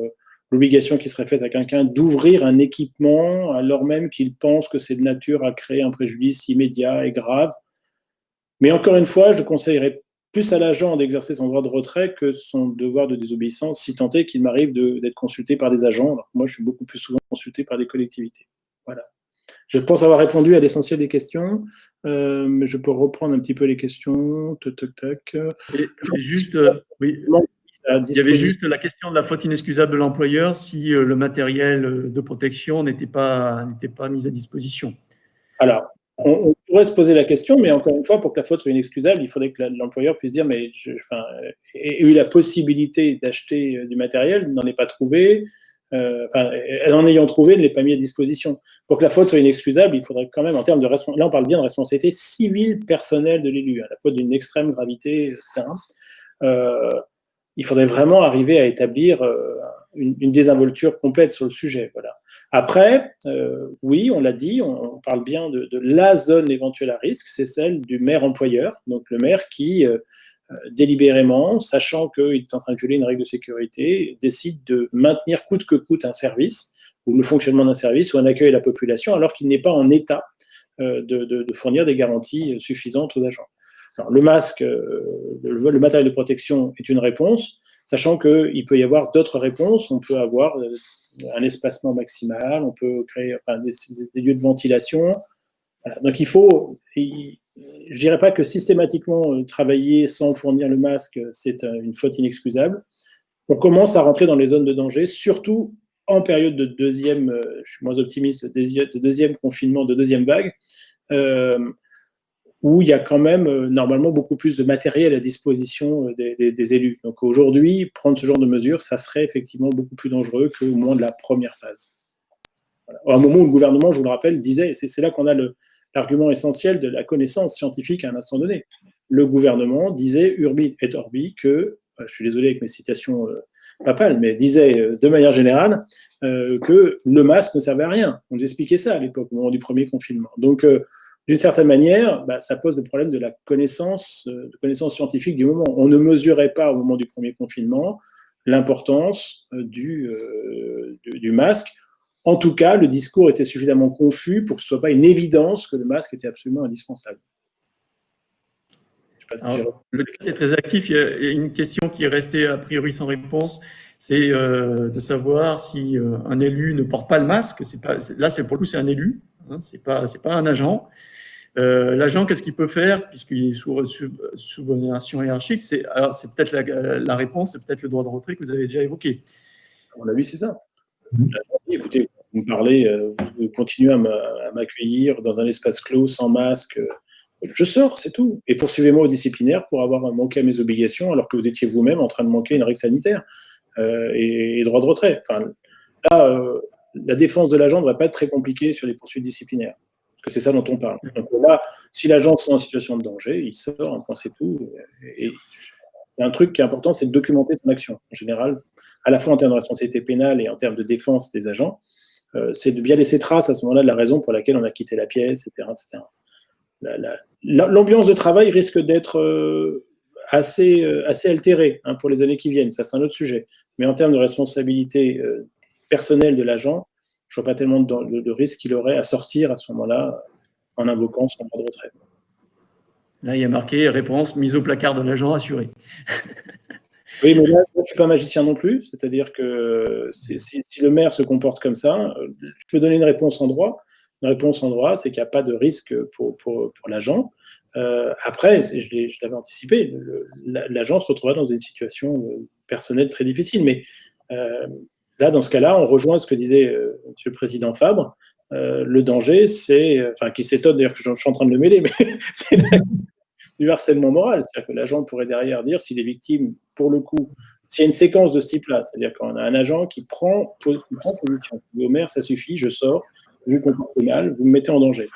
[SPEAKER 2] l'obligation qui serait faite à quelqu'un d'ouvrir un équipement alors même qu'il pense que c'est de nature à créer un préjudice immédiat et grave. Mais encore une fois, je conseillerais plus à l'agent d'exercer son droit de retrait que son devoir de désobéissance, si tant est qu'il m'arrive d'être consulté par des agents. Alors, moi, je suis beaucoup plus souvent consulté par des collectivités. Voilà. Je pense avoir répondu à l'essentiel des questions, mais je peux reprendre un petit peu les questions.
[SPEAKER 4] Et juste, oui. Il y avait juste la question de la faute inexcusable de l'employeur si le matériel de protection n'était pas mis à disposition.
[SPEAKER 2] Alors, on pourrait se poser la question, mais encore une fois, pour que la faute soit inexcusable, il faudrait que l'employeur puisse dire mais ait eu la possibilité d'acheter du matériel, n'en ai pas trouvé, en ayant trouvé, ne l'ait pas mis à disposition. Pour que la faute soit inexcusable, il faudrait quand même, en termes de responsabilité, là on parle bien de responsabilité civile personnelle de l'élu, la faute d'une extrême gravité, etc. Il faudrait vraiment arriver à établir une désinvolture complète sur le sujet. Voilà. Après, oui, on l'a dit, on parle bien de la zone éventuelle à risque, c'est celle du maire employeur, donc le maire qui, délibérément, sachant qu'il est en train de violer une règle de sécurité, décide de maintenir coûte que coûte un service, ou le fonctionnement d'un service, ou un accueil à la population, alors qu'il n'est pas en état de fournir des garanties suffisantes aux agents. Alors, le masque, le matériel de protection est une réponse, sachant qu'il peut y avoir d'autres réponses. On peut avoir un espacement maximal, on peut créer des lieux de ventilation. Voilà. Donc, je ne dirais pas que systématiquement travailler sans fournir le masque, c'est une faute inexcusable. On commence à rentrer dans les zones de danger, surtout en période de deuxième, je suis moins optimiste, de deuxième confinement, de deuxième vague, où il y a quand même normalement beaucoup plus de matériel à disposition des élus. Donc aujourd'hui, prendre ce genre de mesures, ça serait effectivement beaucoup plus dangereux qu'au moment de la première phase. Voilà. À un moment où le gouvernement, je vous le rappelle, disait, c'est là qu'on a l'argument essentiel de la connaissance scientifique à un instant donné. Le gouvernement disait urbi et orbi que, je suis désolé avec mes citations Papal, mais disait de manière générale que le masque ne servait à rien. On nous expliquait ça à l'époque, au moment du premier confinement. Donc, d'une certaine manière, ça pose le problème de la connaissance scientifique du moment. On ne mesurait pas au moment du premier confinement l'importance du masque. En tout cas, le discours était suffisamment confus pour que ce ne soit pas une évidence que le masque était absolument indispensable.
[SPEAKER 4] Alors, le chat est très actif. Il y a une question qui est restée a priori sans réponse. C'est de savoir si un élu ne porte pas le masque. Là, pour le coup, c'est un élu. Hein, c'est pas un agent. L'agent, qu'est-ce qu'il peut faire puisqu'il est sous subordination hiérarchique? C'est peut-être la réponse, c'est peut-être le droit de retrait que vous avez déjà évoqué.
[SPEAKER 2] À mon avis, c'est ça. Écoutez, vous me parlez, vous continuez à m'accueillir dans un espace clos, sans masque. Je sors, c'est tout. Et poursuivez-moi au disciplinaire pour avoir manqué à mes obligations alors que vous étiez vous-même en train de manquer une règle sanitaire et droit de retrait. Enfin, là, la défense de l'agent ne va pas être très compliquée sur les poursuites disciplinaires. Parce que c'est ça dont on parle. Donc là, si l'agent est en situation de danger, il sort, un point c'est tout. Et un truc qui est important, c'est de documenter son action. En général, à la fois en termes de responsabilité pénale et en termes de défense des agents, c'est de bien laisser trace à ce moment-là de la raison pour laquelle on a quitté la pièce, etc. etc. L'ambiance de travail risque d'être assez altérée pour les années qui viennent. Ça, c'est un autre sujet. Mais en termes de responsabilité personnelle de l'agent, je ne vois pas tellement de risque qu'il aurait à sortir à ce moment-là en invoquant son droit de retrait.
[SPEAKER 4] Là, il y a marqué réponse mise au placard de l'agent assuré.
[SPEAKER 2] Oui, mais là, je ne suis pas magicien non plus. C'est-à-dire que si le maire se comporte comme ça, je peux donner une réponse en droit. Une réponse en droit, c'est qu'il n'y a pas de risque pour l'agent. Après, je l'avais anticipé, l'agent se retrouvera dans une situation personnelle très difficile. Mais là, dans ce cas-là, on rejoint ce que disait Monsieur le Président Fabre. Le danger, qui s'étonne d'ailleurs que je suis en train de le mêler, mais c'est du harcèlement moral. C'est-à-dire que l'agent pourrait derrière dire s'il est victime, pour le coup, s'il y a une séquence de ce type-là, c'est-à-dire qu'on a un agent qui prend position. Au maire, ça suffit, je sors, vu qu'on est pénal, vous me mettez en danger.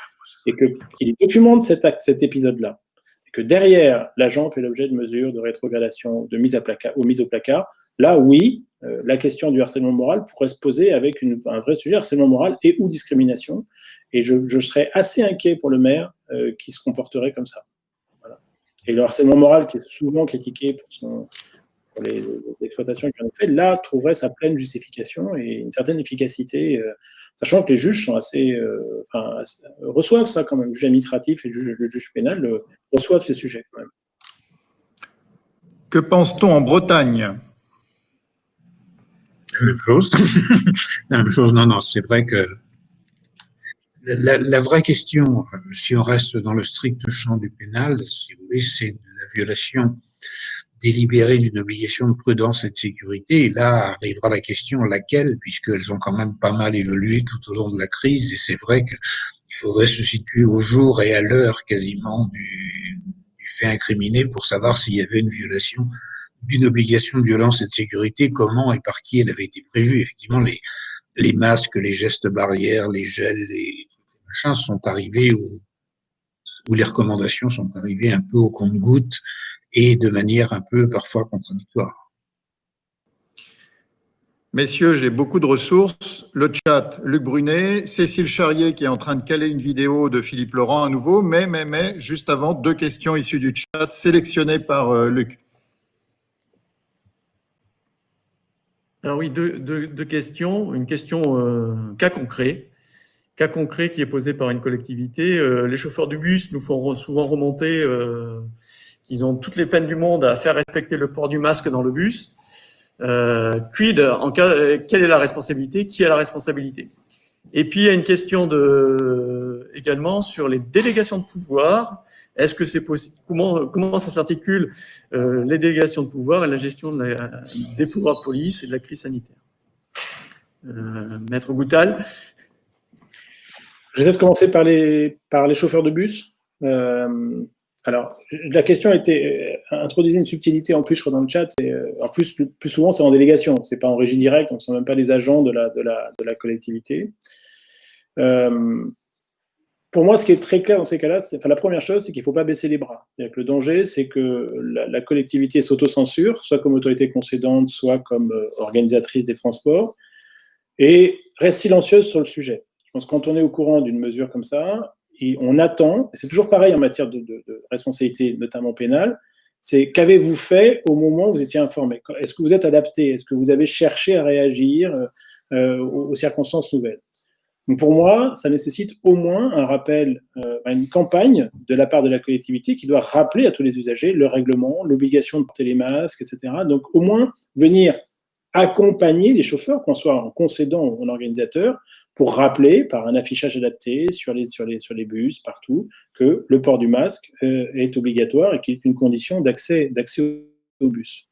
[SPEAKER 2] Et qu'il documente cet épisode-là. Et que derrière, l'agent fait l'objet de mesures de rétrogradation, de mise au placard. Là, oui, la question du harcèlement moral pourrait se poser avec un vrai sujet, harcèlement moral et ou discrimination. Et je serais assez inquiet pour le maire qui se comporterait comme ça. Voilà. Et le harcèlement moral, qui est souvent critiqué pour les exploitations qui en ont fait, là, trouverait sa pleine justification et une certaine efficacité, sachant que les juges sont reçoivent ça quand même. Le juge administratif et le juge pénal reçoivent ces sujets quand même.
[SPEAKER 1] Que pense-t-on en Bretagne?
[SPEAKER 3] La même chose. La même chose, non, c'est vrai que la vraie question, si on reste dans le strict champ du pénal, si vous voulez, c'est la violation délibérée d'une obligation de prudence et de sécurité. Et là arrivera la question laquelle, puisqu'elles ont quand même pas mal évolué tout au long de la crise. Et c'est vrai qu'il faudrait se situer au jour et à l'heure quasiment du fait incriminé pour savoir s'il y avait une violation d'une obligation de violence et de sécurité, comment et par qui elle avait été prévue. Effectivement, les masques, les gestes barrières, les gels, les machins sont arrivés où les recommandations sont arrivées un peu au compte-gouttes et de manière un peu parfois contradictoire.
[SPEAKER 1] Messieurs, j'ai beaucoup de ressources. Le chat, Luc Brunet, Cécile Charrier qui est en train de caler une vidéo de Philippe Laurent à nouveau, mais juste avant, 2 questions issues du chat sélectionnées par Luc.
[SPEAKER 4] Alors oui, deux questions. Une question cas concret qui est posé par une collectivité. Les chauffeurs du bus nous font souvent remonter qu'ils ont toutes les peines du monde à faire respecter le port du masque dans le bus. Quid en cas, quelle est la responsabilité? Qui a la responsabilité? Et puis il y a une question également sur les délégations de pouvoir. Est-ce que c'est possible? Comment ça s'articule les délégations de pouvoir et la gestion des pouvoirs de police et de la crise sanitaire? Maître Goutal.
[SPEAKER 2] Je vais peut-être commencer par les chauffeurs de bus. Alors, la question a été introduisait une subtilité en plus, je crois, dans le chat. En plus, le plus souvent, c'est en délégation. C'est pas en régie directe, donc ce ne sont même pas les agents de la collectivité. Pour moi, ce qui est très clair dans ces cas-là, la première chose, c'est qu'il ne faut pas baisser les bras. C'est-à-dire que le danger, c'est que la collectivité s'autocensure, soit comme autorité concédante, soit comme organisatrice des transports, et reste silencieuse sur le sujet. Je pense que quand on est au courant d'une mesure comme ça, on attend, et c'est toujours pareil en matière de responsabilité, notamment pénale, c'est qu'avez-vous fait au moment où vous étiez informé? Est-ce que vous êtes adapté? Est-ce que vous avez cherché à réagir aux circonstances nouvelles? Donc pour moi, ça nécessite au moins un rappel, une campagne de la part de la collectivité qui doit rappeler à tous les usagers le règlement, l'obligation de porter les masques, etc. Donc au moins venir accompagner les chauffeurs, qu'on soit en concédant ou en organisateur, pour rappeler par un affichage adapté sur les bus, partout, que le port du masque est obligatoire et qu'il est une condition d'accès au bus.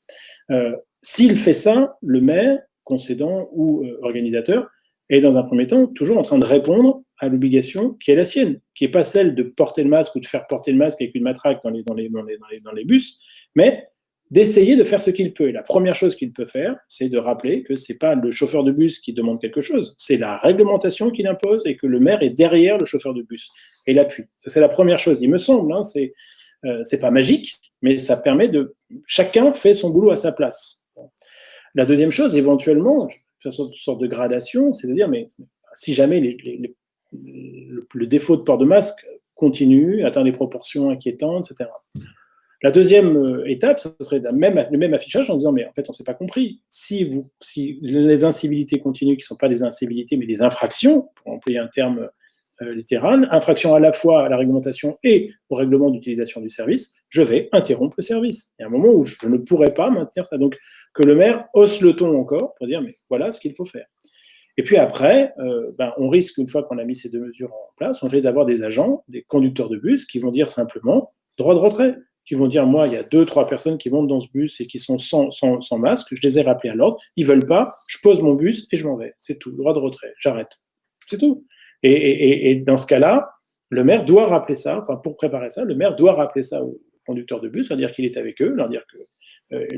[SPEAKER 2] S'il fait ça, le maire, concédant ou organisateur, est dans un premier temps toujours en train de répondre à l'obligation qui est la sienne, qui n'est pas celle de porter le masque ou de faire porter le masque avec une matraque dans les bus, mais d'essayer de faire ce qu'il peut. Et la première chose qu'il peut faire, c'est de rappeler que ce n'est pas le chauffeur de bus qui demande quelque chose, c'est la réglementation qu'il impose et que le maire est derrière le chauffeur de bus et l'appuie. C'est la première chose, il me semble. C'est pas magique, mais ça permet de... Chacun fait son boulot à sa place. La deuxième chose, éventuellement, une sorte de gradation, c'est de dire, mais si jamais le défaut de port de masque continue, atteint des proportions inquiétantes, etc. La deuxième étape, ce serait le même affichage en disant, mais en fait, on ne s'est pas compris. Si les incivilités continuent, qui ne sont pas des incivilités, mais des infractions, pour employer un terme littéral, infraction à la fois à la réglementation et au règlement d'utilisation du service, je vais interrompre le service. Il y a un moment où je ne pourrais pas maintenir ça. Donc, que le maire hausse le ton encore pour dire, mais voilà ce qu'il faut faire. Et puis après, on risque, une fois qu'on a mis ces deux mesures en place, on risque d'avoir des agents, des conducteurs de bus qui vont dire simplement droit de retrait, qui vont dire, moi, il y a 2-3 personnes qui montent dans ce bus et qui sont sans masque, je les ai rappelés à l'ordre, ils ne veulent pas, je pose mon bus et je m'en vais. C'est tout, droit de retrait, j'arrête. C'est tout. Et dans ce cas-là, le maire doit rappeler ça, enfin pour préparer ça, le maire doit rappeler ça aux conducteurs de bus, leur dire qu'il est avec eux, leur dire qu'il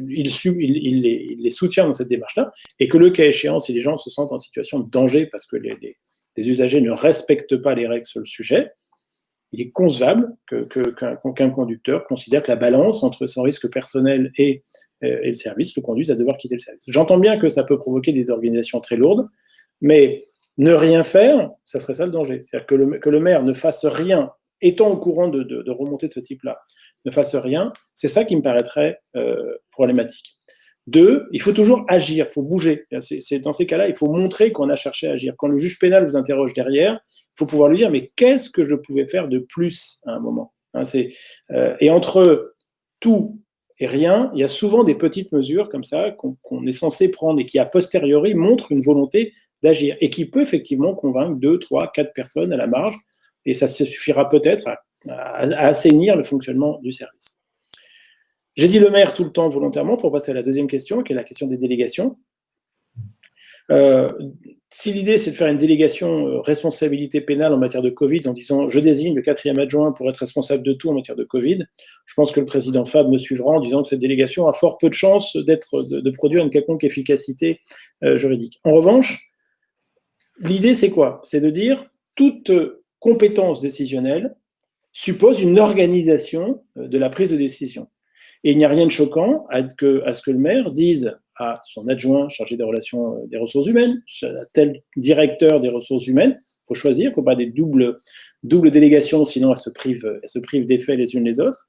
[SPEAKER 2] les soutient dans cette démarche-là, et que le cas échéant, si les gens se sentent en situation de danger parce que les usagers ne respectent pas les règles sur le sujet, il est concevable qu'un conducteur considère que la balance entre son risque personnel et le service le conduise à devoir quitter le service. J'entends bien que ça peut provoquer des organisations très lourdes, mais ne rien faire, ça serait ça le danger. C'est-à-dire que le maire ne fasse rien, étant au courant de remontées de ce type-là, ne fasse rien, c'est ça qui me paraîtrait problématique. 2, il faut toujours agir, il faut bouger. Dans ces cas-là, il faut montrer qu'on a cherché à agir. Quand le juge pénal vous interroge derrière, il faut pouvoir lui dire, mais qu'est-ce que je pouvais faire de plus à un moment, et entre tout et rien, il y a souvent des petites mesures comme ça qu'on est censé prendre et qui, a posteriori, montrent une volonté d'agir et qui peut effectivement convaincre 2, 3, 4 personnes à la marge, et ça suffira peut-être à assainir le fonctionnement du service. J'ai dit le maire tout le temps volontairement pour passer à la deuxième question, qui est la question des délégations. Si l'idée c'est de faire une délégation responsabilité pénale en matière de Covid en disant je désigne le 4e adjoint pour être responsable de tout en matière de Covid, je pense que le président Fabre me suivra en disant que cette délégation a fort peu de chances de produire une quelconque efficacité juridique. En revanche, l'idée c'est quoi? C'est de dire toute compétence décisionnelle suppose une organisation de la prise de décision. Et il n'y a rien de choquant à ce que le maire dise à son adjoint chargé des relations des ressources humaines, à tel directeur des ressources humaines, il faut choisir, il ne faut pas des doubles délégations, sinon elles se privent d'effets les unes les autres.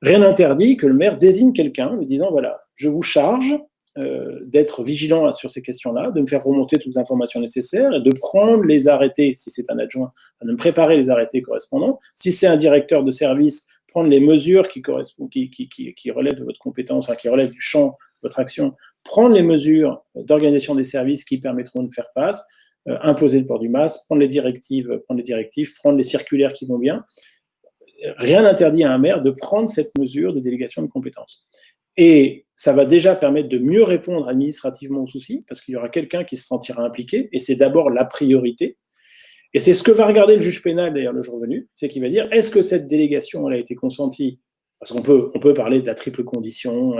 [SPEAKER 2] Rien n'interdit que le maire désigne quelqu'un, lui disant, voilà, je vous charge d'être vigilant sur ces questions-là, de me faire remonter toutes les informations nécessaires, et de prendre les arrêtés, si c'est un adjoint, de me préparer les arrêtés correspondants. Si c'est un directeur de service, prendre les mesures qui relèvent de votre compétence, enfin, qui relèvent du champ de votre action, prendre les mesures d'organisation des services qui permettront de faire face, imposer le port du masque, prendre les directives, prendre les circulaires qui vont bien. Rien n'interdit à un maire de prendre cette mesure de délégation de compétences. Et ça va déjà permettre de mieux répondre administrativement aux soucis, parce qu'il y aura quelqu'un qui se sentira impliqué, et c'est d'abord la priorité. Et c'est ce que va regarder le juge pénal, d'ailleurs, le jour venu, c'est qu'il va dire, est-ce que cette délégation elle a été consentie? Parce qu'on peut parler de la triple condition,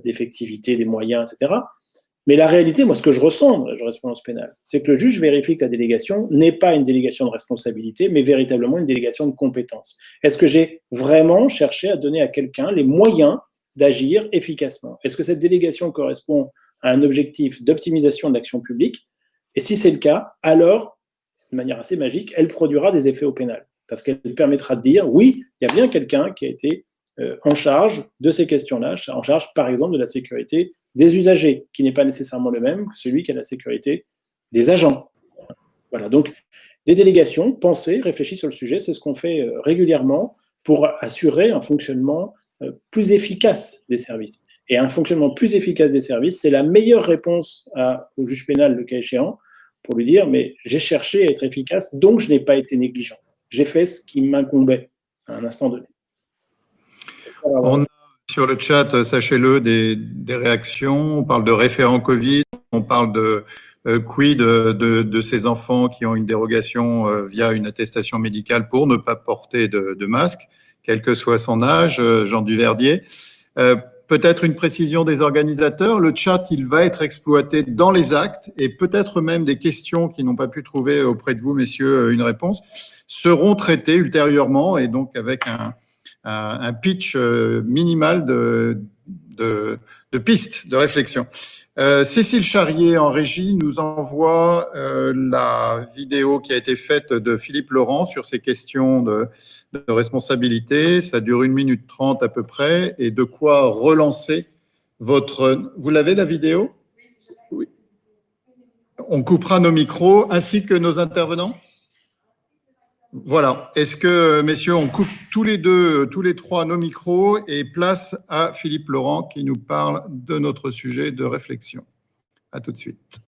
[SPEAKER 2] d'effectivité, des moyens, etc. Mais la réalité, moi, ce que je ressens dans la jurisprudence pénale, c'est que le juge vérifie que la délégation n'est pas une délégation de responsabilité, mais véritablement une délégation de compétence. Est-ce que j'ai vraiment cherché à donner à quelqu'un les moyens d'agir efficacement? Est-ce que cette délégation correspond à un objectif d'optimisation de l'action publique? Et si c'est le cas, alors, de manière assez magique, elle produira des effets au pénal. Parce qu'elle permettra de dire, oui, il y a bien quelqu'un qui a été en charge de ces questions-là, en charge, par exemple, de la sécurité des usagers, qui n'est pas nécessairement le même que celui qui a la sécurité des agents. Voilà, donc des délégations pensées, réfléchies sur le sujet, c'est ce qu'on fait régulièrement pour assurer un fonctionnement plus efficace des services. Et un fonctionnement plus efficace des services, c'est la meilleure réponse au juge pénal, le cas échéant, pour lui dire, mais j'ai cherché à être efficace, donc je n'ai pas été négligent. J'ai fait ce qui m'incombait à un instant donné.
[SPEAKER 1] On a sur le chat, sachez-le, des réactions. On parle de référent Covid, on parle de quid de ces enfants qui ont une dérogation via une attestation médicale pour ne pas porter de masque, quel que soit son âge, Jean Duverdier. Peut-être une précision des organisateurs, le chat, il va être exploité dans les actes et peut-être même des questions qui n'ont pas pu trouver auprès de vous, messieurs, une réponse, seront traitées ultérieurement et donc avec un pitch minimal de pistes de réflexion. Cécile Charrier en régie nous envoie la vidéo qui a été faite de Philippe Laurent sur ces questions de responsabilité. Ça dure 1 minute 30 à peu près et de quoi relancer votre... Vous l'avez la vidéo? Oui. On coupera nos micros ainsi que nos intervenants? Voilà. Est-ce que, messieurs, on coupe tous les trois nos micros et place à Philippe Laurent qui nous parle de notre sujet de réflexion. À tout de suite.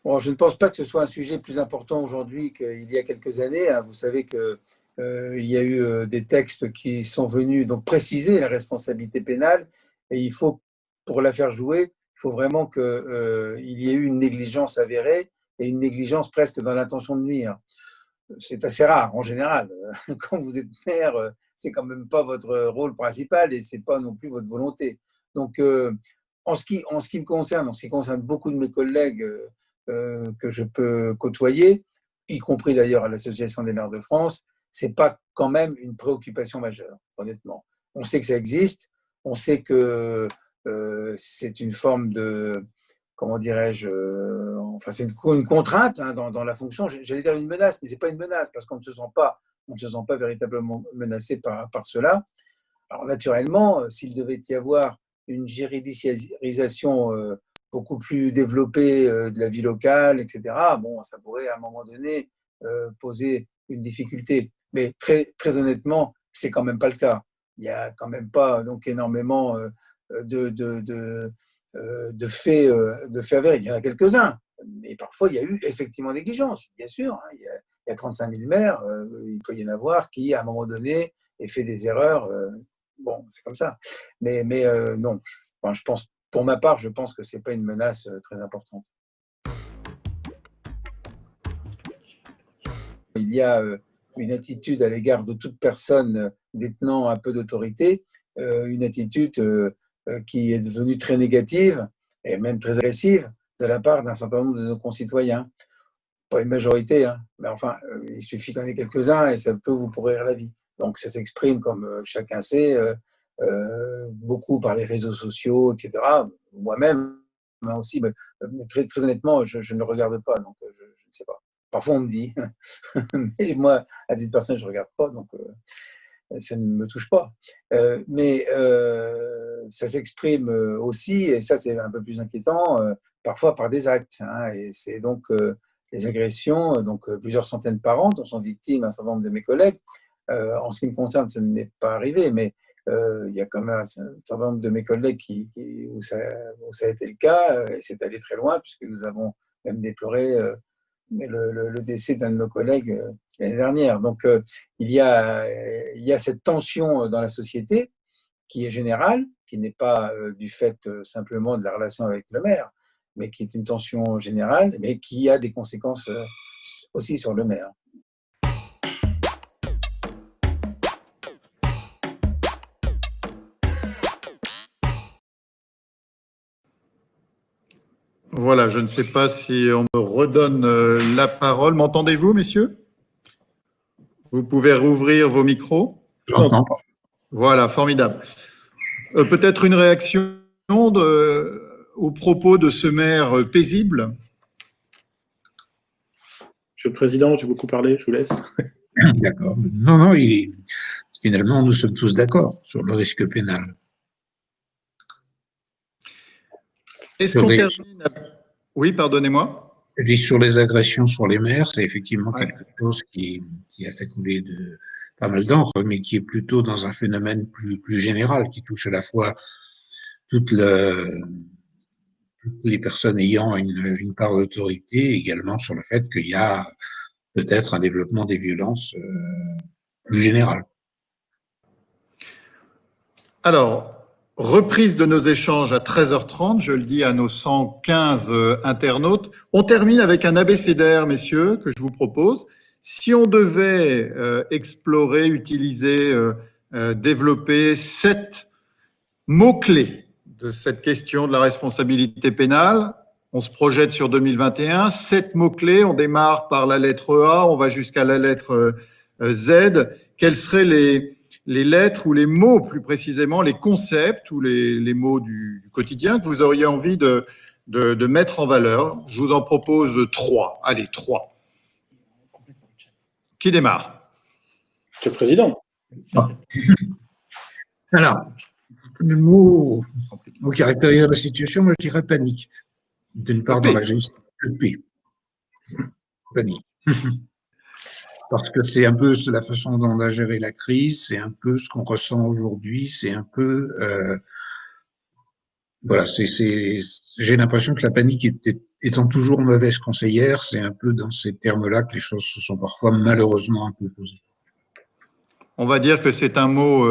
[SPEAKER 5] Bon, je ne pense pas que ce soit un sujet plus important aujourd'hui qu'il y a quelques années. Vous savez qu'il y a eu des textes qui sont venus donc préciser la responsabilité pénale et il faut, pour la faire jouer, il faut vraiment qu'il y ait eu une négligence avérée et une négligence presque dans l'intention de nuire. C'est assez rare en général. Quand vous êtes maire, c'est quand même pas votre rôle principal et c'est pas non plus votre volonté. Donc, en ce qui me concerne, en ce qui concerne beaucoup de mes collègues que je peux côtoyer, y compris d'ailleurs à l'Association des maires de France, c'est pas quand même une préoccupation majeure, honnêtement. On sait que ça existe, on sait que c'est une forme de, comment dirais-je, enfin c'est une contrainte dans la fonction. J'allais dire une menace, mais c'est pas une menace parce qu'on ne se sent pas véritablement menacé par cela. Alors naturellement, s'il devait y avoir une juridiciarisation beaucoup plus développée de la vie locale, etc., bon, ça pourrait à un moment donné poser une difficulté. Mais très, très honnêtement, c'est quand même pas le cas. Il n'y a quand même pas donc énormément de faits avérés. Il y en a quelques-uns, mais parfois il y a eu effectivement négligence, bien sûr. Il y a 35 000 maires, il peut y en avoir qui, à un moment donné, aient fait des erreurs. Bon, c'est comme ça. Mais non, je pense, pour ma part, je pense que ce n'est pas une menace très importante. Il y a une attitude à l'égard de toute personne détenant un peu d'autorité, une attitude qui est devenue très négative et même très agressive de la part d'un certain nombre de nos concitoyens. Pas une majorité, hein, mais enfin, il suffit qu'il y en ait quelques-uns et ça peut vous pourrir la vie. Donc ça s'exprime, comme chacun sait, beaucoup par les réseaux sociaux, etc. Moi-même aussi, mais très, très honnêtement, je ne le regarde pas, donc je ne sais pas. Parfois on me dit, mais moi, à titre personnel, je ne regarde pas, donc ça ne me touche pas. Mais ça s'exprime aussi, et ça c'est un peu plus inquiétant, parfois par des actes. Hein, et c'est donc les agressions, donc plusieurs centaines par an dont sont victimes un certain nombre de mes collègues. En ce qui me concerne, ça ne m'est pas arrivé, mais Il y a quand même un certain nombre de mes collègues où ça a été le cas, et c'est allé très loin, puisque nous avons même déploré le décès d'un de nos collègues l'année dernière. Donc, il y a cette tension dans la société qui est générale, qui n'est pas du fait simplement de la relation avec le maire, mais qui est une tension générale, mais qui a des conséquences aussi sur le maire.
[SPEAKER 1] Voilà, je ne sais pas si on me redonne la parole. M'entendez-vous, messieurs? Vous pouvez rouvrir vos micros.
[SPEAKER 3] J'entends.
[SPEAKER 1] Voilà, formidable. Peut-être une réaction au propos de ce maire paisible?
[SPEAKER 2] Monsieur le Président, j'ai beaucoup parlé, je vous laisse.
[SPEAKER 3] D'accord. Non, finalement, nous sommes tous d'accord sur le risque pénal.
[SPEAKER 1] Est-ce qu'on termine? Oui, pardonnez-moi.
[SPEAKER 3] Je dis sur les agressions sur les maires, c'est effectivement
[SPEAKER 1] Ouais.
[SPEAKER 3] quelque chose qui a fait couler pas mal d'encre, mais qui est plutôt dans un phénomène plus général, qui touche à la fois toutes les personnes ayant une part d'autorité, également sur le fait qu'il y a peut-être un développement des violences plus général.
[SPEAKER 1] Alors, reprise de nos échanges à 13h30, je le dis à nos 115 internautes. On termine avec un abécédaire, messieurs, que je vous propose. Si on devait explorer, utiliser, développer 7 mots-clés de cette question de la responsabilité pénale, on se projette sur 2021, 7 mots-clés, on démarre par la lettre A, on va jusqu'à la lettre Z. Quels seraient les lettres ou les mots, plus précisément, les concepts ou les mots du quotidien que vous auriez envie de mettre en valeur? Je vous en propose 3. Allez, 3. Qui démarre?
[SPEAKER 2] Monsieur le Président.
[SPEAKER 3] Alors, le mot caractérise la situation, moi je dirais panique. D'une part, dans la gestion de paix. Panique. Parce que c'est un peu la façon dont on a géré la crise, c'est un peu ce qu'on ressent aujourd'hui, c'est un peu... voilà, j'ai l'impression que la panique étant toujours mauvaise conseillère, c'est un peu dans ces termes-là que les choses se sont parfois malheureusement un peu posées.
[SPEAKER 1] On va dire que c'est un mot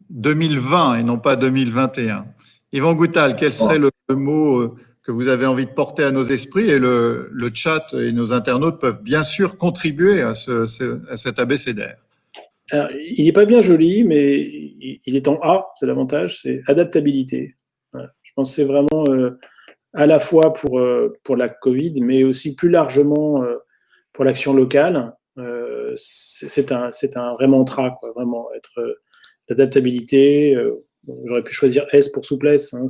[SPEAKER 1] 2020 et non pas 2021. Yvan Gouttal, quel serait le mot que vous avez envie de porter à nos esprits? Et le chat et nos internautes peuvent bien sûr contribuer à cet abécédaire.
[SPEAKER 2] Alors, il n'est pas bien joli, mais il est en A, c'est l'avantage, c'est adaptabilité. Voilà. Je pense que c'est vraiment à la fois pour la Covid, mais aussi plus largement pour l'action locale. C'est un vrai mantra, quoi, vraiment être l'adaptabilité. J'aurais pu choisir S pour souplesse. Hein,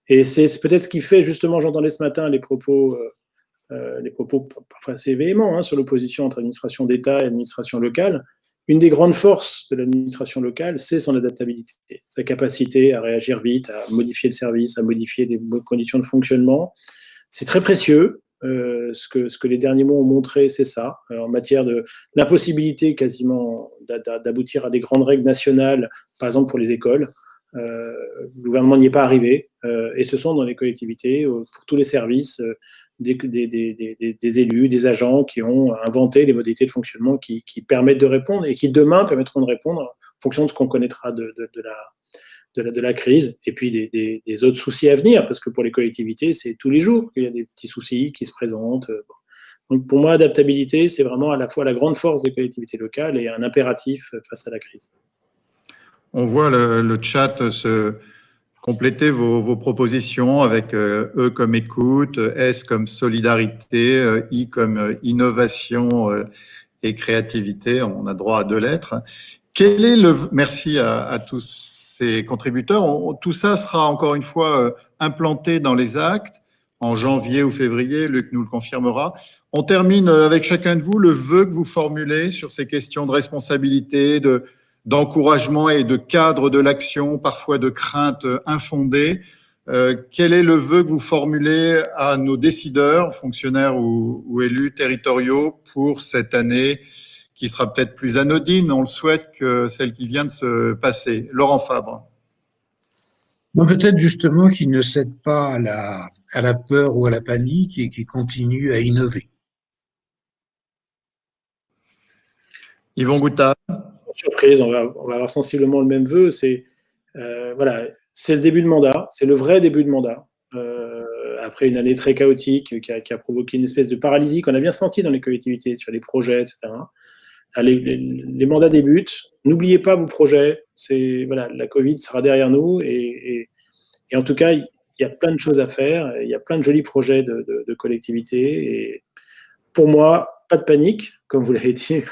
[SPEAKER 2] et c'est peut-être ce qui fait, justement, j'entendais ce matin les propos parfois assez véhéments sur l'opposition entre administration d'État et administration locale. Une des grandes forces de l'administration locale, c'est son adaptabilité, sa capacité à réagir vite, à modifier le service, à modifier les conditions de fonctionnement. C'est très précieux. Ce que les derniers mois ont montré, c'est ça, en matière de l'impossibilité quasiment d'aboutir à des grandes règles nationales, par exemple pour les écoles. Le gouvernement n'y est pas arrivé, et ce sont dans les collectivités, pour tous les services, des élus, des agents qui ont inventé les modalités de fonctionnement qui permettent de répondre et qui demain permettront de répondre en fonction de ce qu'on connaîtra de la crise et puis des autres soucis à venir, parce que pour les collectivités, c'est tous les jours qu'il y a des petits soucis qui se présentent. Donc pour moi, adaptabilité, c'est vraiment à la fois la grande force des collectivités locales et un impératif face à la crise.
[SPEAKER 1] On voit le chat se compléter vos propositions avec E comme écoute, S comme solidarité, I comme innovation et créativité. On a droit à 2 lettres. Merci à tous ces contributeurs. Tout ça sera encore une fois implanté dans les actes en janvier ou février. Luc nous le confirmera. On termine avec chacun de vous le vœu que vous formulez sur ces questions de responsabilité, d'encouragement et de cadre de l'action, parfois de craintes infondées. Quel est le vœu que vous formulez à nos décideurs, fonctionnaires ou élus territoriaux pour cette année qui sera peut-être plus anodine, on le souhaite, que celle qui vient de se passer. Laurent Fabre.
[SPEAKER 3] Peut-être justement qu'il ne cède pas à la peur ou à la panique et qu'il continue à innover.
[SPEAKER 1] Yvon Gouttal.
[SPEAKER 2] Surprise, on va avoir sensiblement le même vœu. Voilà, c'est le début de mandat, c'est le vrai début de mandat. Après une année très chaotique qui a provoqué une espèce de paralysie qu'on a bien senti dans les collectivités, sur les projets, etc. Les mandats débutent. N'oubliez pas vos projets. Voilà, la Covid sera derrière nous et en tout cas, il y a plein de choses à faire. Il y a plein de jolis projets de collectivités. Et pour moi, pas de panique, comme vous l'avez dit,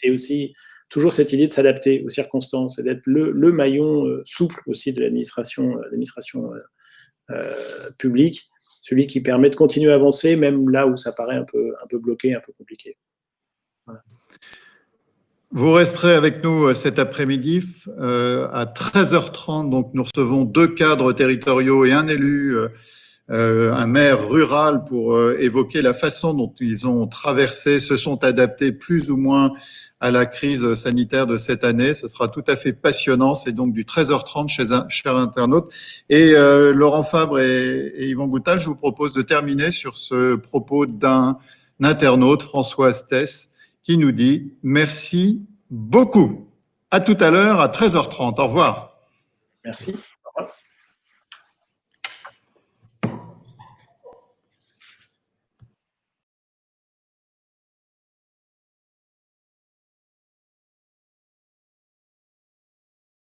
[SPEAKER 2] et aussi toujours cette idée de s'adapter aux circonstances et d'être le maillon souple aussi de l'administration public, celui qui permet de continuer à avancer, même là où ça paraît un peu bloqué, un peu compliqué. Voilà.
[SPEAKER 1] Vous resterez avec nous cet après-midi à 13h30. Donc, nous recevons 2 cadres territoriaux et un élu, un maire rural, pour évoquer la façon dont ils ont traversé, se sont adaptés plus ou moins à la crise sanitaire de cette année. Ce sera tout à fait passionnant. C'est donc du 13h30 chez un cher internaute. Et Laurent Fabre et Yvon Gouttal, je vous propose de terminer sur ce propos d'un internaute, François Astès, qui nous dit « Merci beaucoup ». À tout à l'heure à 13h30. Au revoir.
[SPEAKER 2] Merci.